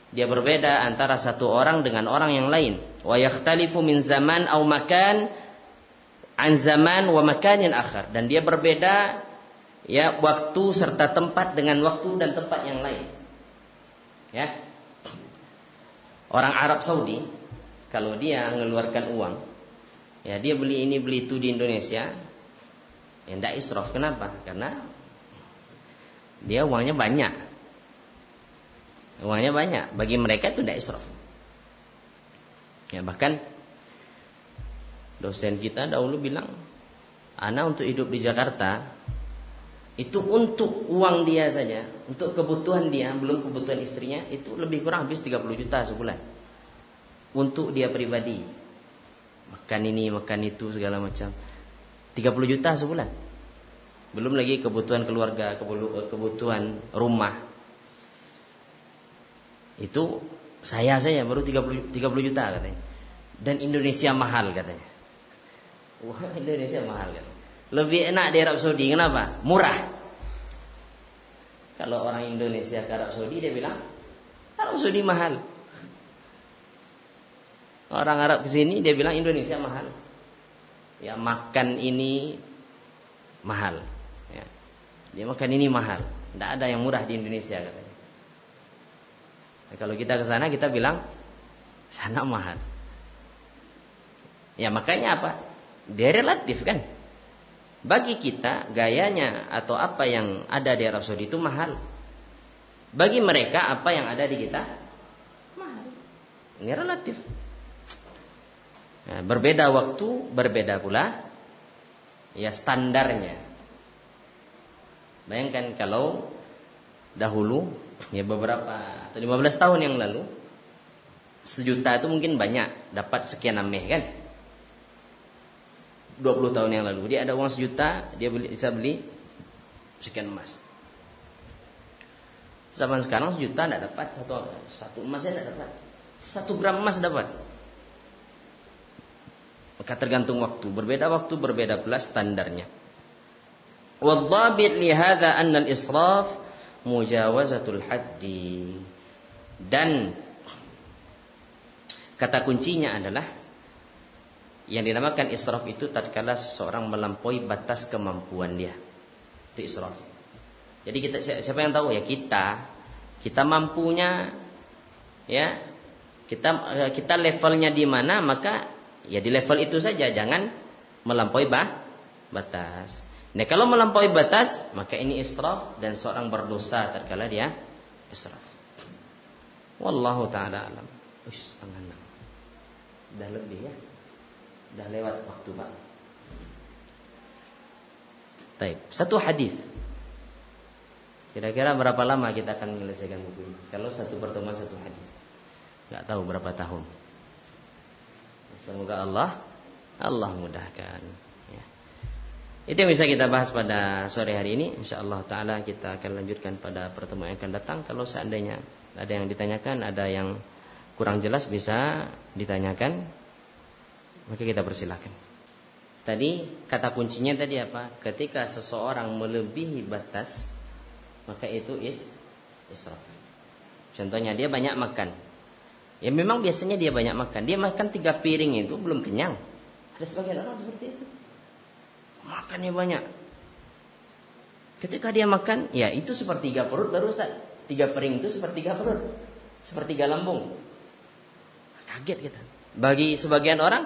Dia berbeda antara satu orang dengan orang yang lain. Wa yakhtalifu min zaman au makan an zaman wa makanin akhar. Dan dia berbeda, ya, waktu serta tempat dengan waktu dan tempat yang lain. Ya. Orang Arab Saudi kalau dia mengeluarkan uang, ya, dia beli ini beli itu di Indonesia, ya, tidak israf. Kenapa? Karena dia uangnya banyak. Uangnya banyak. Bagi mereka itu tidak israf. Ya, bahkan dosen kita dahulu bilang, ana untuk hidup di Jakarta itu untuk uang dia saja, untuk kebutuhan dia, belum kebutuhan istrinya, itu lebih kurang habis 30 juta sebulan. untuk dia pribadi. Makan ini, makan itu, segala macam. 30 juta sebulan. Belum lagi kebutuhan keluarga, kebutuhan rumah. Itu saya baru 30 juta katanya. Dan Indonesia mahal katanya. Wah, Indonesia mahal katanya. Lebih enak di Arab Saudi, kenapa? Murah. Kalau orang Indonesia ke Arab Saudi, dia bilang Arab Saudi mahal. Orang Arab ke sini, dia bilang Indonesia mahal. Ya, makan ini mahal. Ya. Dia makan ini mahal. Tidak ada yang murah di Indonesia katanya. Nah, kalau kita ke sana, kita bilang sana mahal. Ya, makanya apa? Dia relatif kan. Bagi kita gayanya atau apa yang ada di Arab Saudi itu mahal. Bagi mereka apa yang ada di kita mahal. Ini relatif. Nah, berbeda waktu, berbeda pula ya standarnya. Bayangkan kalau dahulu ya beberapa atau 15 tahun yang lalu 1 juta itu mungkin banyak, dapat sekian ameh kan. 20 tahun yang lalu dia ada uang 1 juta, dia bisa beli sekian emas. Zaman sekarang 1 juta tidak dapat satu emasnya tidak dapat. 1 gram emas dapat. Maka tergantung waktu, berbeda pula standarnya. Wadhabit li hadza anna al-israf mujawazatul haddi. Dan kata kuncinya adalah yang dinamakan israf itu tatkala seseorang melampaui batas kemampuan dia. Itu israf. Jadi siapa yang tahu ya kita mampunya ya kita levelnya di mana, maka ya di level itu saja, jangan melampaui batas. Nah, kalau melampaui batas, maka ini israf dan seorang berdosa tatkala dia israf. Wallahu taala alam. Setengah 6. Dah lebih ya. Dah lewat waktu, Pak. Baik, satu hadis. Kira-kira berapa lama kita akan menyelesaikan buku ini? Kalau satu pertemuan satu hadis. Enggak tahu berapa tahun. Semoga Allah mudahkan ya. Itu yang bisa kita bahas pada sore hari ini. InsyaAllah ta'ala kita akan lanjutkan pada pertemuan yang akan datang. Kalau seandainya ada yang ditanyakan, ada yang kurang jelas, bisa ditanyakan, maka kita persilakan. Tadi kata kuncinya tadi apa? Ketika seseorang melebihi batas, maka itu israf. Contohnya dia banyak makan. Ya memang biasanya dia banyak makan. Dia makan 3 piring itu belum kenyang. Ada sebagian orang seperti itu. Makannya banyak. Ketika dia makan, ya itu sepertiga perut baru Ustaz. 3 piring itu sepertiga perut. Sepertiga lambung. Kaget kita. Bagi sebagian orang,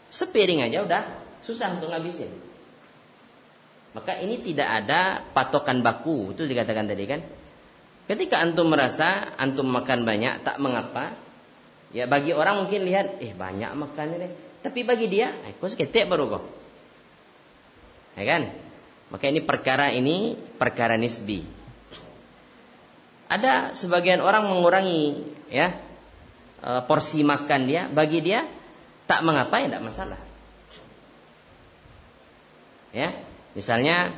sepiring aja udah susah untuk ngabisin. Maka ini tidak ada patokan baku. Itu dikatakan tadi kan. Ketika antum merasa antum makan banyak, tak mengapa. Ya bagi orang mungkin lihat, banyak makan ini. Tapi bagi dia, kok seketik baru kok. Ya kan? Maka ini perkara nisbi. Ada sebagian orang mengurangi ya porsi makan dia, bagi dia tak mengapa, ya tidak masalah. Ya, misalnya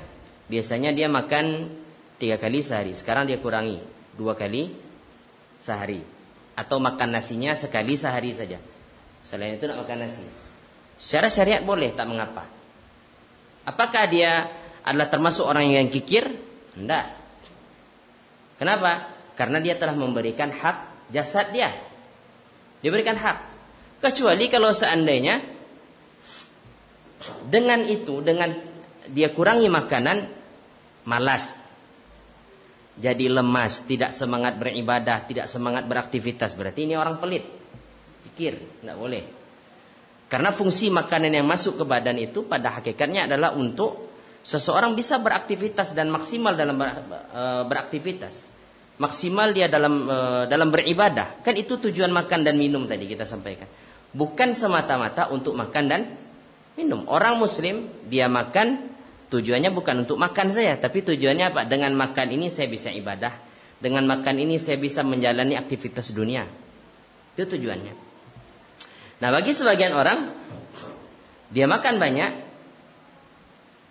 biasanya dia makan 3 kali sehari, sekarang dia kurangi 2 kali sehari. Atau makan nasinya sekali sehari saja. Selain itu nak makan nasi. Secara syariat boleh, tak mengapa. Apakah dia adalah termasuk orang yang kikir? Tidak. Kenapa? Karena dia telah memberikan hak jasad dia. Dia berikan hak. Kecuali kalau seandainya dengan dia kurangi makanan, malas. Jadi lemas, tidak semangat beribadah, tidak semangat beraktivitas. Berarti ini orang pelit. Pikir, tidak boleh. Karena fungsi makanan yang masuk ke badan itu pada hakikatnya adalah untuk seseorang bisa beraktivitas dan maksimal dalam beraktivitas. Maksimal dia dalam beribadah. Kan itu tujuan makan dan minum tadi kita sampaikan. Bukan semata-mata untuk makan dan minum. Orang muslim dia makan tujuannya bukan untuk makan saya, tapi tujuannya apa? Dengan makan ini saya bisa ibadah. Dengan makan ini saya bisa menjalani aktivitas dunia. Itu tujuannya. Nah, bagi sebagian orang, dia makan banyak,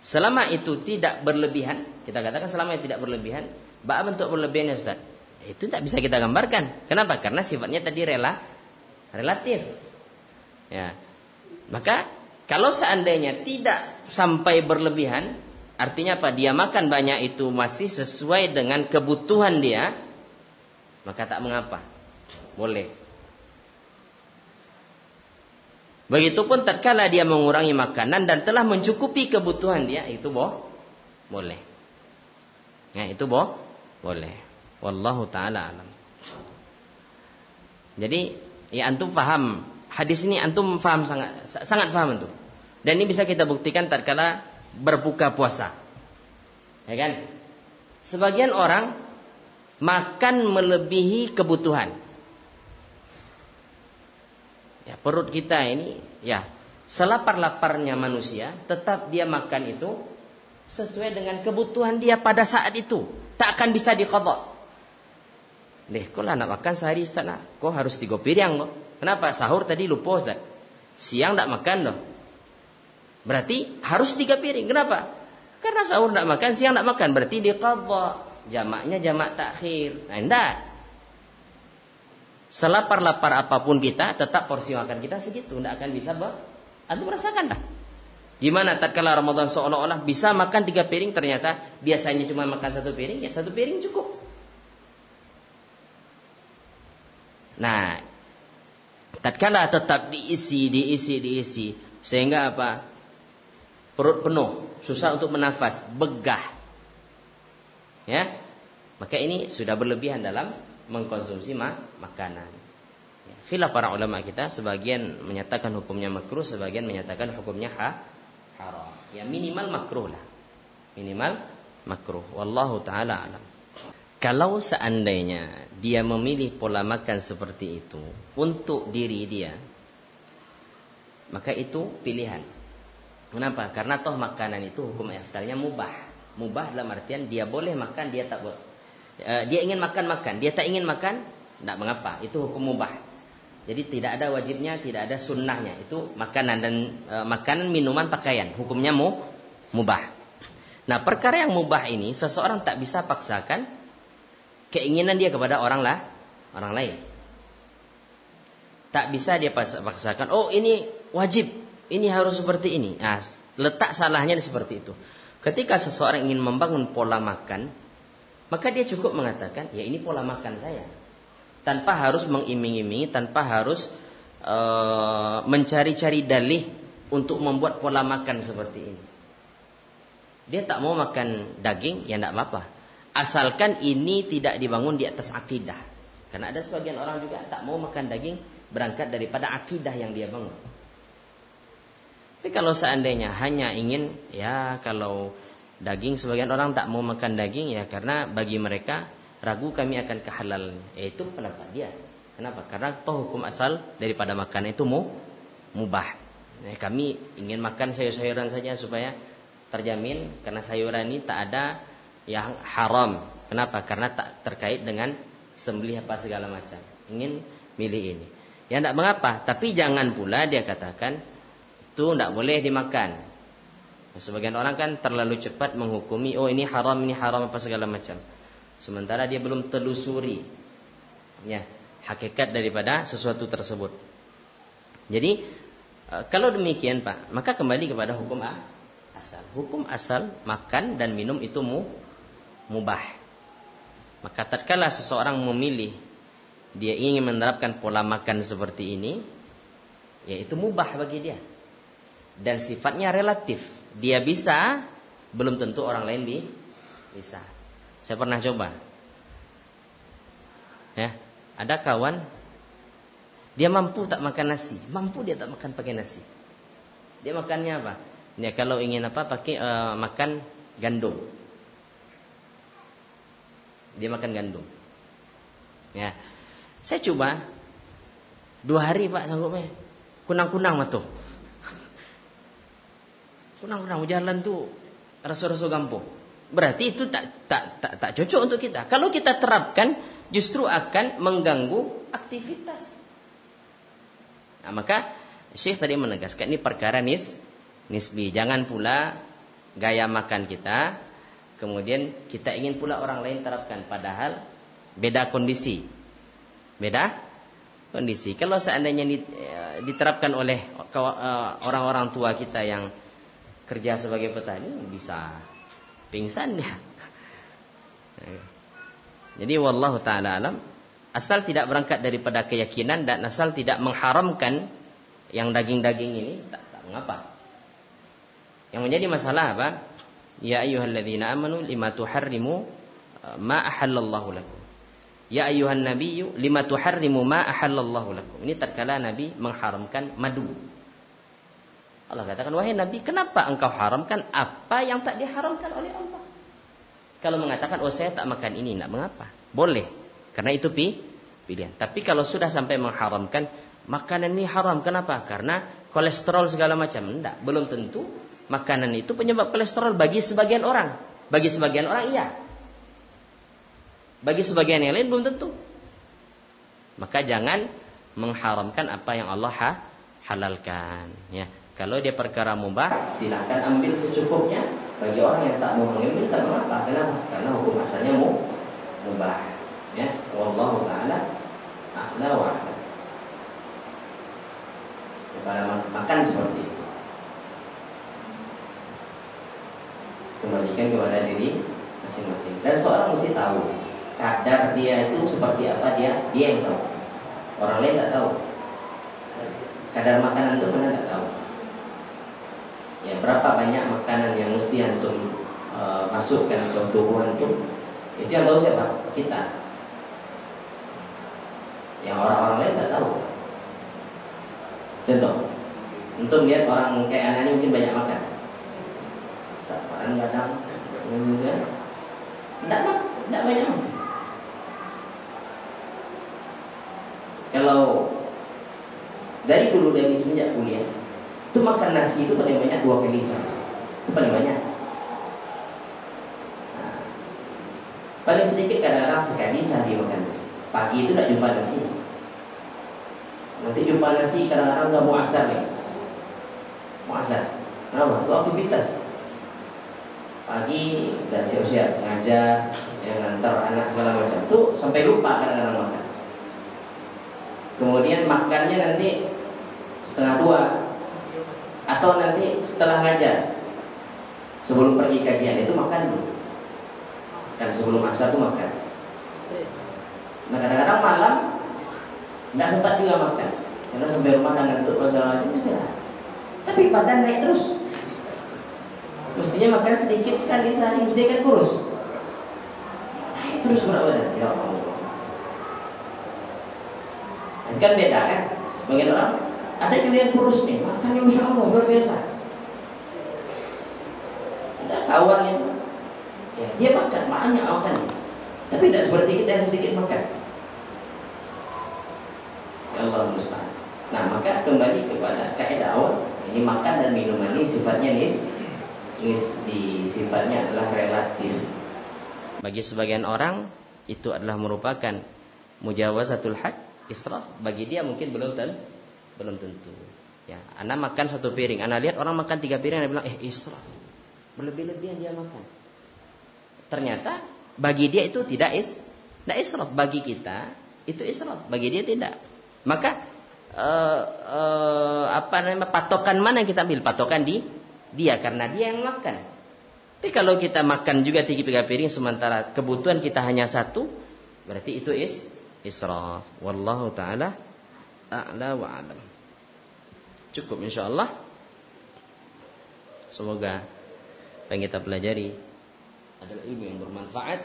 selama itu tidak berlebihan, kita katakan selama itu tidak berlebihan, apa bentuk berlebihannya Ustaz? Itu tak bisa kita gambarkan. Kenapa? Karena sifatnya tadi relatif. Ya. Maka kalau seandainya tidak sampai berlebihan, artinya apa? Dia makan banyak itu masih sesuai dengan kebutuhan dia, maka tak mengapa. Boleh. Begitupun tatkala dia mengurangi makanan dan telah mencukupi kebutuhan dia, itu boleh. Nah, itu boleh. Wallahu taala alam. Jadi, ya antum paham hadis ini, antum paham sangat paham antum. Dan ini bisa kita buktikan tatkala berbuka puasa. Ya kan? Sebagian orang makan melebihi kebutuhan. Ya, perut kita ini, ya, selapar-laparnya manusia, tetap dia makan itu sesuai dengan kebutuhan dia pada saat itu. Tak akan bisa diqadha. Kok lah nak makan sehari Ustaz nak? Kok harus 3 piring loh? Kenapa? Sahur tadi lupa Ustaz. Siang tak makan loh. Berarti harus 3 piring. Kenapa? Karena sahur tak makan, siang tak makan. Berarti diqadha. Jamaknya jamak takhir. Nah, enggak. Selapar-lapar apapun kita, tetap porsi makan kita segitu, tidak akan bisa antum merasakan dah. Gimana tatkala Ramadan seolah-olah bisa makan 3 piring, ternyata biasanya cuma makan 1 piring, ya 1 piring cukup. Nah, tatkala tetap diisi, sehingga apa? Perut penuh, susah untuk bernafas, begah. Ya, maka ini sudah berlebihan dalam mengkonsumsi makanan. Khilaf para ulama kita, sebagian menyatakan hukumnya makruh, sebagian menyatakan hukumnya haram. Ya minimal makruh lah. Minimal makruh. Wallahu taala alam. Kalau seandainya dia memilih pola makan seperti itu untuk diri dia, maka itu pilihan. Kenapa? Karena toh makanan itu hukum asalnya mubah. Mubah dalam artian dia boleh makan, dia tak boleh. Dia ingin makan, dia tak ingin makan, tidak mengapa, itu hukum mubah. Jadi tidak ada wajibnya, tidak ada sunnahnya. Itu makanan dan makanan, minuman, pakaian, hukumnya mubah. Nah, perkara yang mubah ini seseorang tak bisa paksakan keinginan dia kepada orang lain. Tak bisa dia paksakan, oh ini wajib, ini harus seperti ini. Nah, letak salahnya seperti itu. Ketika seseorang ingin membangun pola makan, maka dia cukup mengatakan, ya ini pola makan saya. Tanpa harus mengiming-imingi, tanpa harus mencari-cari dalih untuk membuat pola makan seperti ini. Dia tak mau makan daging, ya tidak apa-apa. Asalkan ini tidak dibangun di atas akidah. Karena ada sebagian orang juga tak mau makan daging berangkat daripada akidah yang dia bangun. Tapi kalau seandainya hanya ingin, ya kalau daging, sebagian orang tak mau makan daging ya karena bagi mereka ragu kami akan kehalalan. Itu pendapat dia. Kenapa? Karena toh hukum asal daripada makan itu mubah. Kami ingin makan sayur-sayuran saja supaya terjamin, karena sayuran ini tak ada yang haram. Kenapa? Karena tak terkait dengan sembelih apa segala macam. Ingin milih ini. Ya tidak mengapa. Tapi jangan pula dia katakan itu tidak boleh dimakan. Sebagian orang kan terlalu cepat menghukumi, oh ini haram apa segala macam. Sementara dia belum telusuri ya hakikat daripada sesuatu tersebut. Jadi kalau demikian Pak, maka kembali kepada hukum asal. Hukum asal makan dan minum itu mubah. Maka tatkala seseorang memilih dia ingin menerapkan pola makan seperti ini, ya itu mubah bagi dia. Dan sifatnya relatif. Dia bisa, belum tentu orang lain bisa. Saya pernah coba. Ya, ada kawan dia mampu tak makan nasi, mampu dia tak makan pakai nasi. Dia makannya apa? Dia kalau ingin apa pakai makan gandum. Dia makan gandum. Ya. Saya coba 2 hari Pak sanggupnya. Kunang-kunang matuh. Kunang-kunang jalan tuh rasa-rasa gampang. Berarti itu tak cocok untuk kita. Kalau kita terapkan justru akan mengganggu aktivitas. Nah, maka Syekh tadi menegaskan ini perkara nisbi. Jangan pula gaya makan kita, kemudian kita ingin pula orang lain terapkan, padahal beda kondisi. Beda kondisi. Kalau seandainya diterapkan oleh orang-orang tua kita yang kerja sebagai petani, bisa pingsan dia. Jadi wallahu ta'ala alam, asal tidak berangkat daripada keyakinan dan asal tidak mengharamkan yang daging-daging ini, tak mengapa. Yang menjadi masalah apa? Ya ayyuhalladzina amanu lima tuharrimu ma ahallallahu lakum. Ya ayyuhan nabiyyu lima tuharrimu ma ahallallahu lakum. Ini tatkala Nabi mengharamkan madu. Allah katakan, wahai Nabi, kenapa engkau haramkan apa yang tak diharamkan oleh Allah? Kalau mengatakan, oh saya tak makan ini, tak mengapa. Boleh, karena itu pilihan. Tapi kalau sudah sampai mengharamkan, makanan ini haram, kenapa? Karena kolesterol segala macam. Tidak, belum tentu makanan itu penyebab kolesterol bagi sebagian orang. Bagi sebagian orang iya. Bagi sebagian yang lain belum tentu. Maka jangan mengharamkan apa yang Allah halalkan. Ya. Kalau dia perkara mubah, silakan ambil secukupnya. Bagi orang yang tak mau mengambil, tak mengapa. Kenapa? Karena hukum asalnya mubah. Ya, wallahu ta'ala a'la wa a'lam. Kepada makan seperti itu, kembalikan kepada diri masing-masing. Dan seorang mesti tahu kadar dia itu seperti apa, dia yang tahu. Orang lain tak tahu. Kadar makanan itu benar tak tahu. Ya, berapa banyak makanan yang mesti antum masukkan ke tubuh antum, itu yang tahu siapa? Kita. Yang orang-orang lain tak tahu. Contoh, antum lihat orang kayak anak ini mungkin banyak makan. Saparan kadang tidak banyak makan. Kalau dari dulu, dari semenjak kuliah, itu makan nasi itu paling banyak 2 kali sehari. Itu paling banyak. Nah, paling sedikit kadang-kadang sekali sehari makan nasi. Pagi itu tak jumpa nasi. Nanti jumpa nasi kadang-kadang nggak mau asar nih. Mau asar. Kenapa? Itu aktivitas. Pagi udah siap-siap ngajar, yang ngantar anak segala macam. Tuh sampai lupa kadang-kadang makan. Kemudian makannya nanti 1:30. Atau nanti setelah ngajar, sebelum pergi kajian itu makan dulu. Kan sebelum asar itu makan. Nah kadang-kadang malam nggak sempat juga makan, karena sampai rumah dan ngantuk segala macam istirahat. Tapi badan naik terus. Mestinya makan sedikit sekali sehari, mesti kan kurus. Naik terus berat badan. Ya Allah. Kan beda kan? Sebagian orang ada juga yang kurus nih, makannya Masya Allah luar biasa. Ada kawan yang ya, dia makan banyak makan, tapi tidak seperti kita yang sedikit makan. Ya Allah musta'an. Nah maka kembali kepada kaidah awal, ini makan dan minuman ini sifatnya sifatnya adalah relatif. Bagi sebagian orang itu adalah merupakan mujawazatul had, israf. Bagi dia mungkin belum tentu. Ya, anak makan 1 piring, anak lihat orang makan 3 piring, anak bilang israf, berlebih-lebihan dia makan. Ternyata bagi dia itu tidak israf. Bagi kita itu israf, bagi dia tidak. Maka patokan mana kita ambil? Patokan di dia, karena dia yang makan. Tapi kalau kita makan juga 3 piring sementara kebutuhan kita hanya 1, berarti itu israf. Wallahu ta'ala a'la wa a'lam. Cukup insyaallah. Semoga apa yang kita pelajari adalah ilmu yang bermanfaat,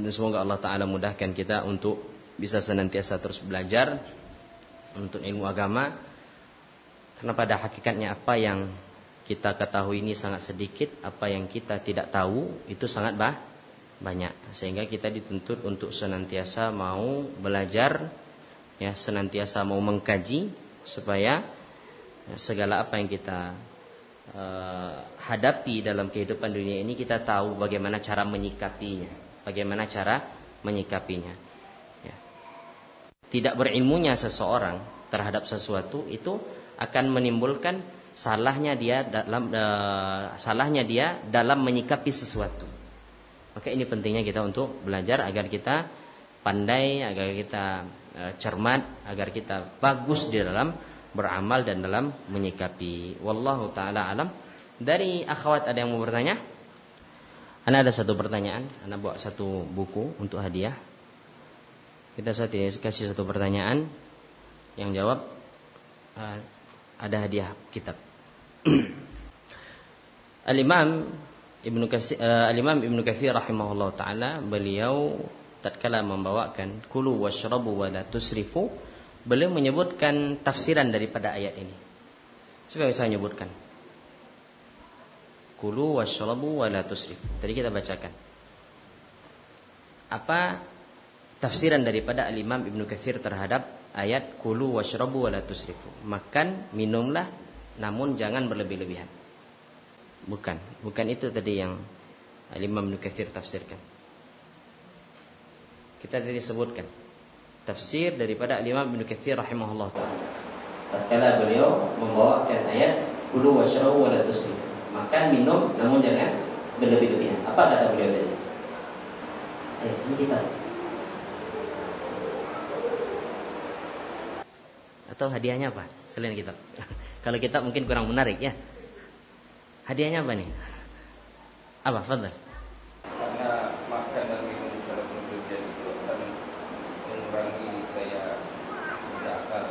dan semoga Allah Ta'ala mudahkan kita untuk bisa senantiasa terus belajar untuk ilmu agama. Karena pada hakikatnya apa yang kita ketahui ini sangat sedikit, apa yang kita tidak tahu itu sangat banyak. Sehingga kita dituntut untuk senantiasa mau belajar, ya, senantiasa mau mengkaji, supaya segala apa yang kita hadapi dalam kehidupan dunia ini kita tahu bagaimana cara menyikapinya, ya. Tidak berilmunya seseorang terhadap sesuatu itu akan menimbulkan salahnya dia dalam menyikapi sesuatu. Maka ini pentingnya kita untuk belajar agar kita pandai, agar kita cermat, agar kita bagus di dalam beramal dan dalam menyikapi. Wallahu taala alam. Dari akhwat ada yang mau bertanya? Ana ada satu pertanyaan, ana bawa satu buku untuk hadiah. Kita kasih satu pertanyaan, yang jawab ada hadiah kitab. Al-Imam Ibnu Katsir rahimahullah taala, beliau tatkala membawakan kulu washrabu wa la tusrifu, beliau menyebutkan tafsiran daripada ayat ini. Coba saya menyebutkan kulu washrabu wa la tusrifu. Tadi kita bacakan. Apa tafsiran daripada Al-Imam Ibnu Katsir terhadap ayat kulu washrabu wa la tusrifu? Makan, minumlah, namun jangan berlebih-lebihan. Bukan itu tadi yang Al-Imam Ibnu Katsir tafsirkan. Kita tadi sebutkan tafsir daripada Al-Imam Ibnu Katsir rahimahullah taala. Tatkala beliau membawakan ayat kulu washrabu wa la tusrifu, makan, minum, namun jangan berlebih-lebihan. Apa kata beliau tadi? Ini kita. Atau hadiahnya apa? Selain kitab. Kalau kitab mungkin kurang menarik ya. Hadiahnya apa nih? Apa? Fadhal. Karena makan dan minum secara berlebihan itu akan mengurangi daya akal.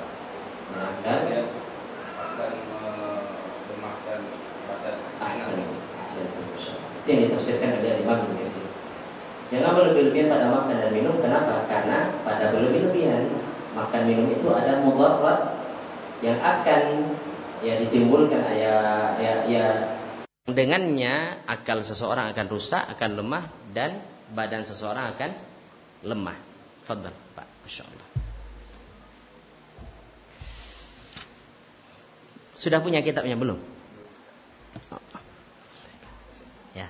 Dan akan melemahkan badan. Itu yang ditafsirkan oleh Imam Ibnu Katsir. Jangan berlebih-lebihan pada makan dan minum. Kenapa? Karena pada berlebih-lebihan makan minum itu ada mudarat yang akan ditimbulkan dengannya akal seseorang akan rusak, akan lemah, dan badan seseorang akan lemah. Fadhal Pak, masyaallah. Sudah punya kitabnya belum? Ya,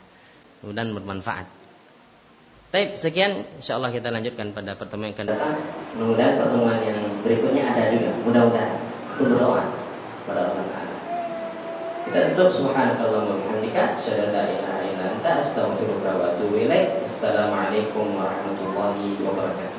mudah-mudahan bermanfaat. Baik, sekian, insyaallah kita lanjutkan pada pertemuan yang akan datang. Mudah-mudahan pertemuan yang berikutnya ada juga. Mudah-mudahan. Itu berdoa pada Allah Taala. Kita tutup subhanakallahumma wa bihamdika asyhadu an la ilaha illa anta astaghfiruka wa atubu ilaik. Assalamualaikum warahmatullahi wabarakatuh.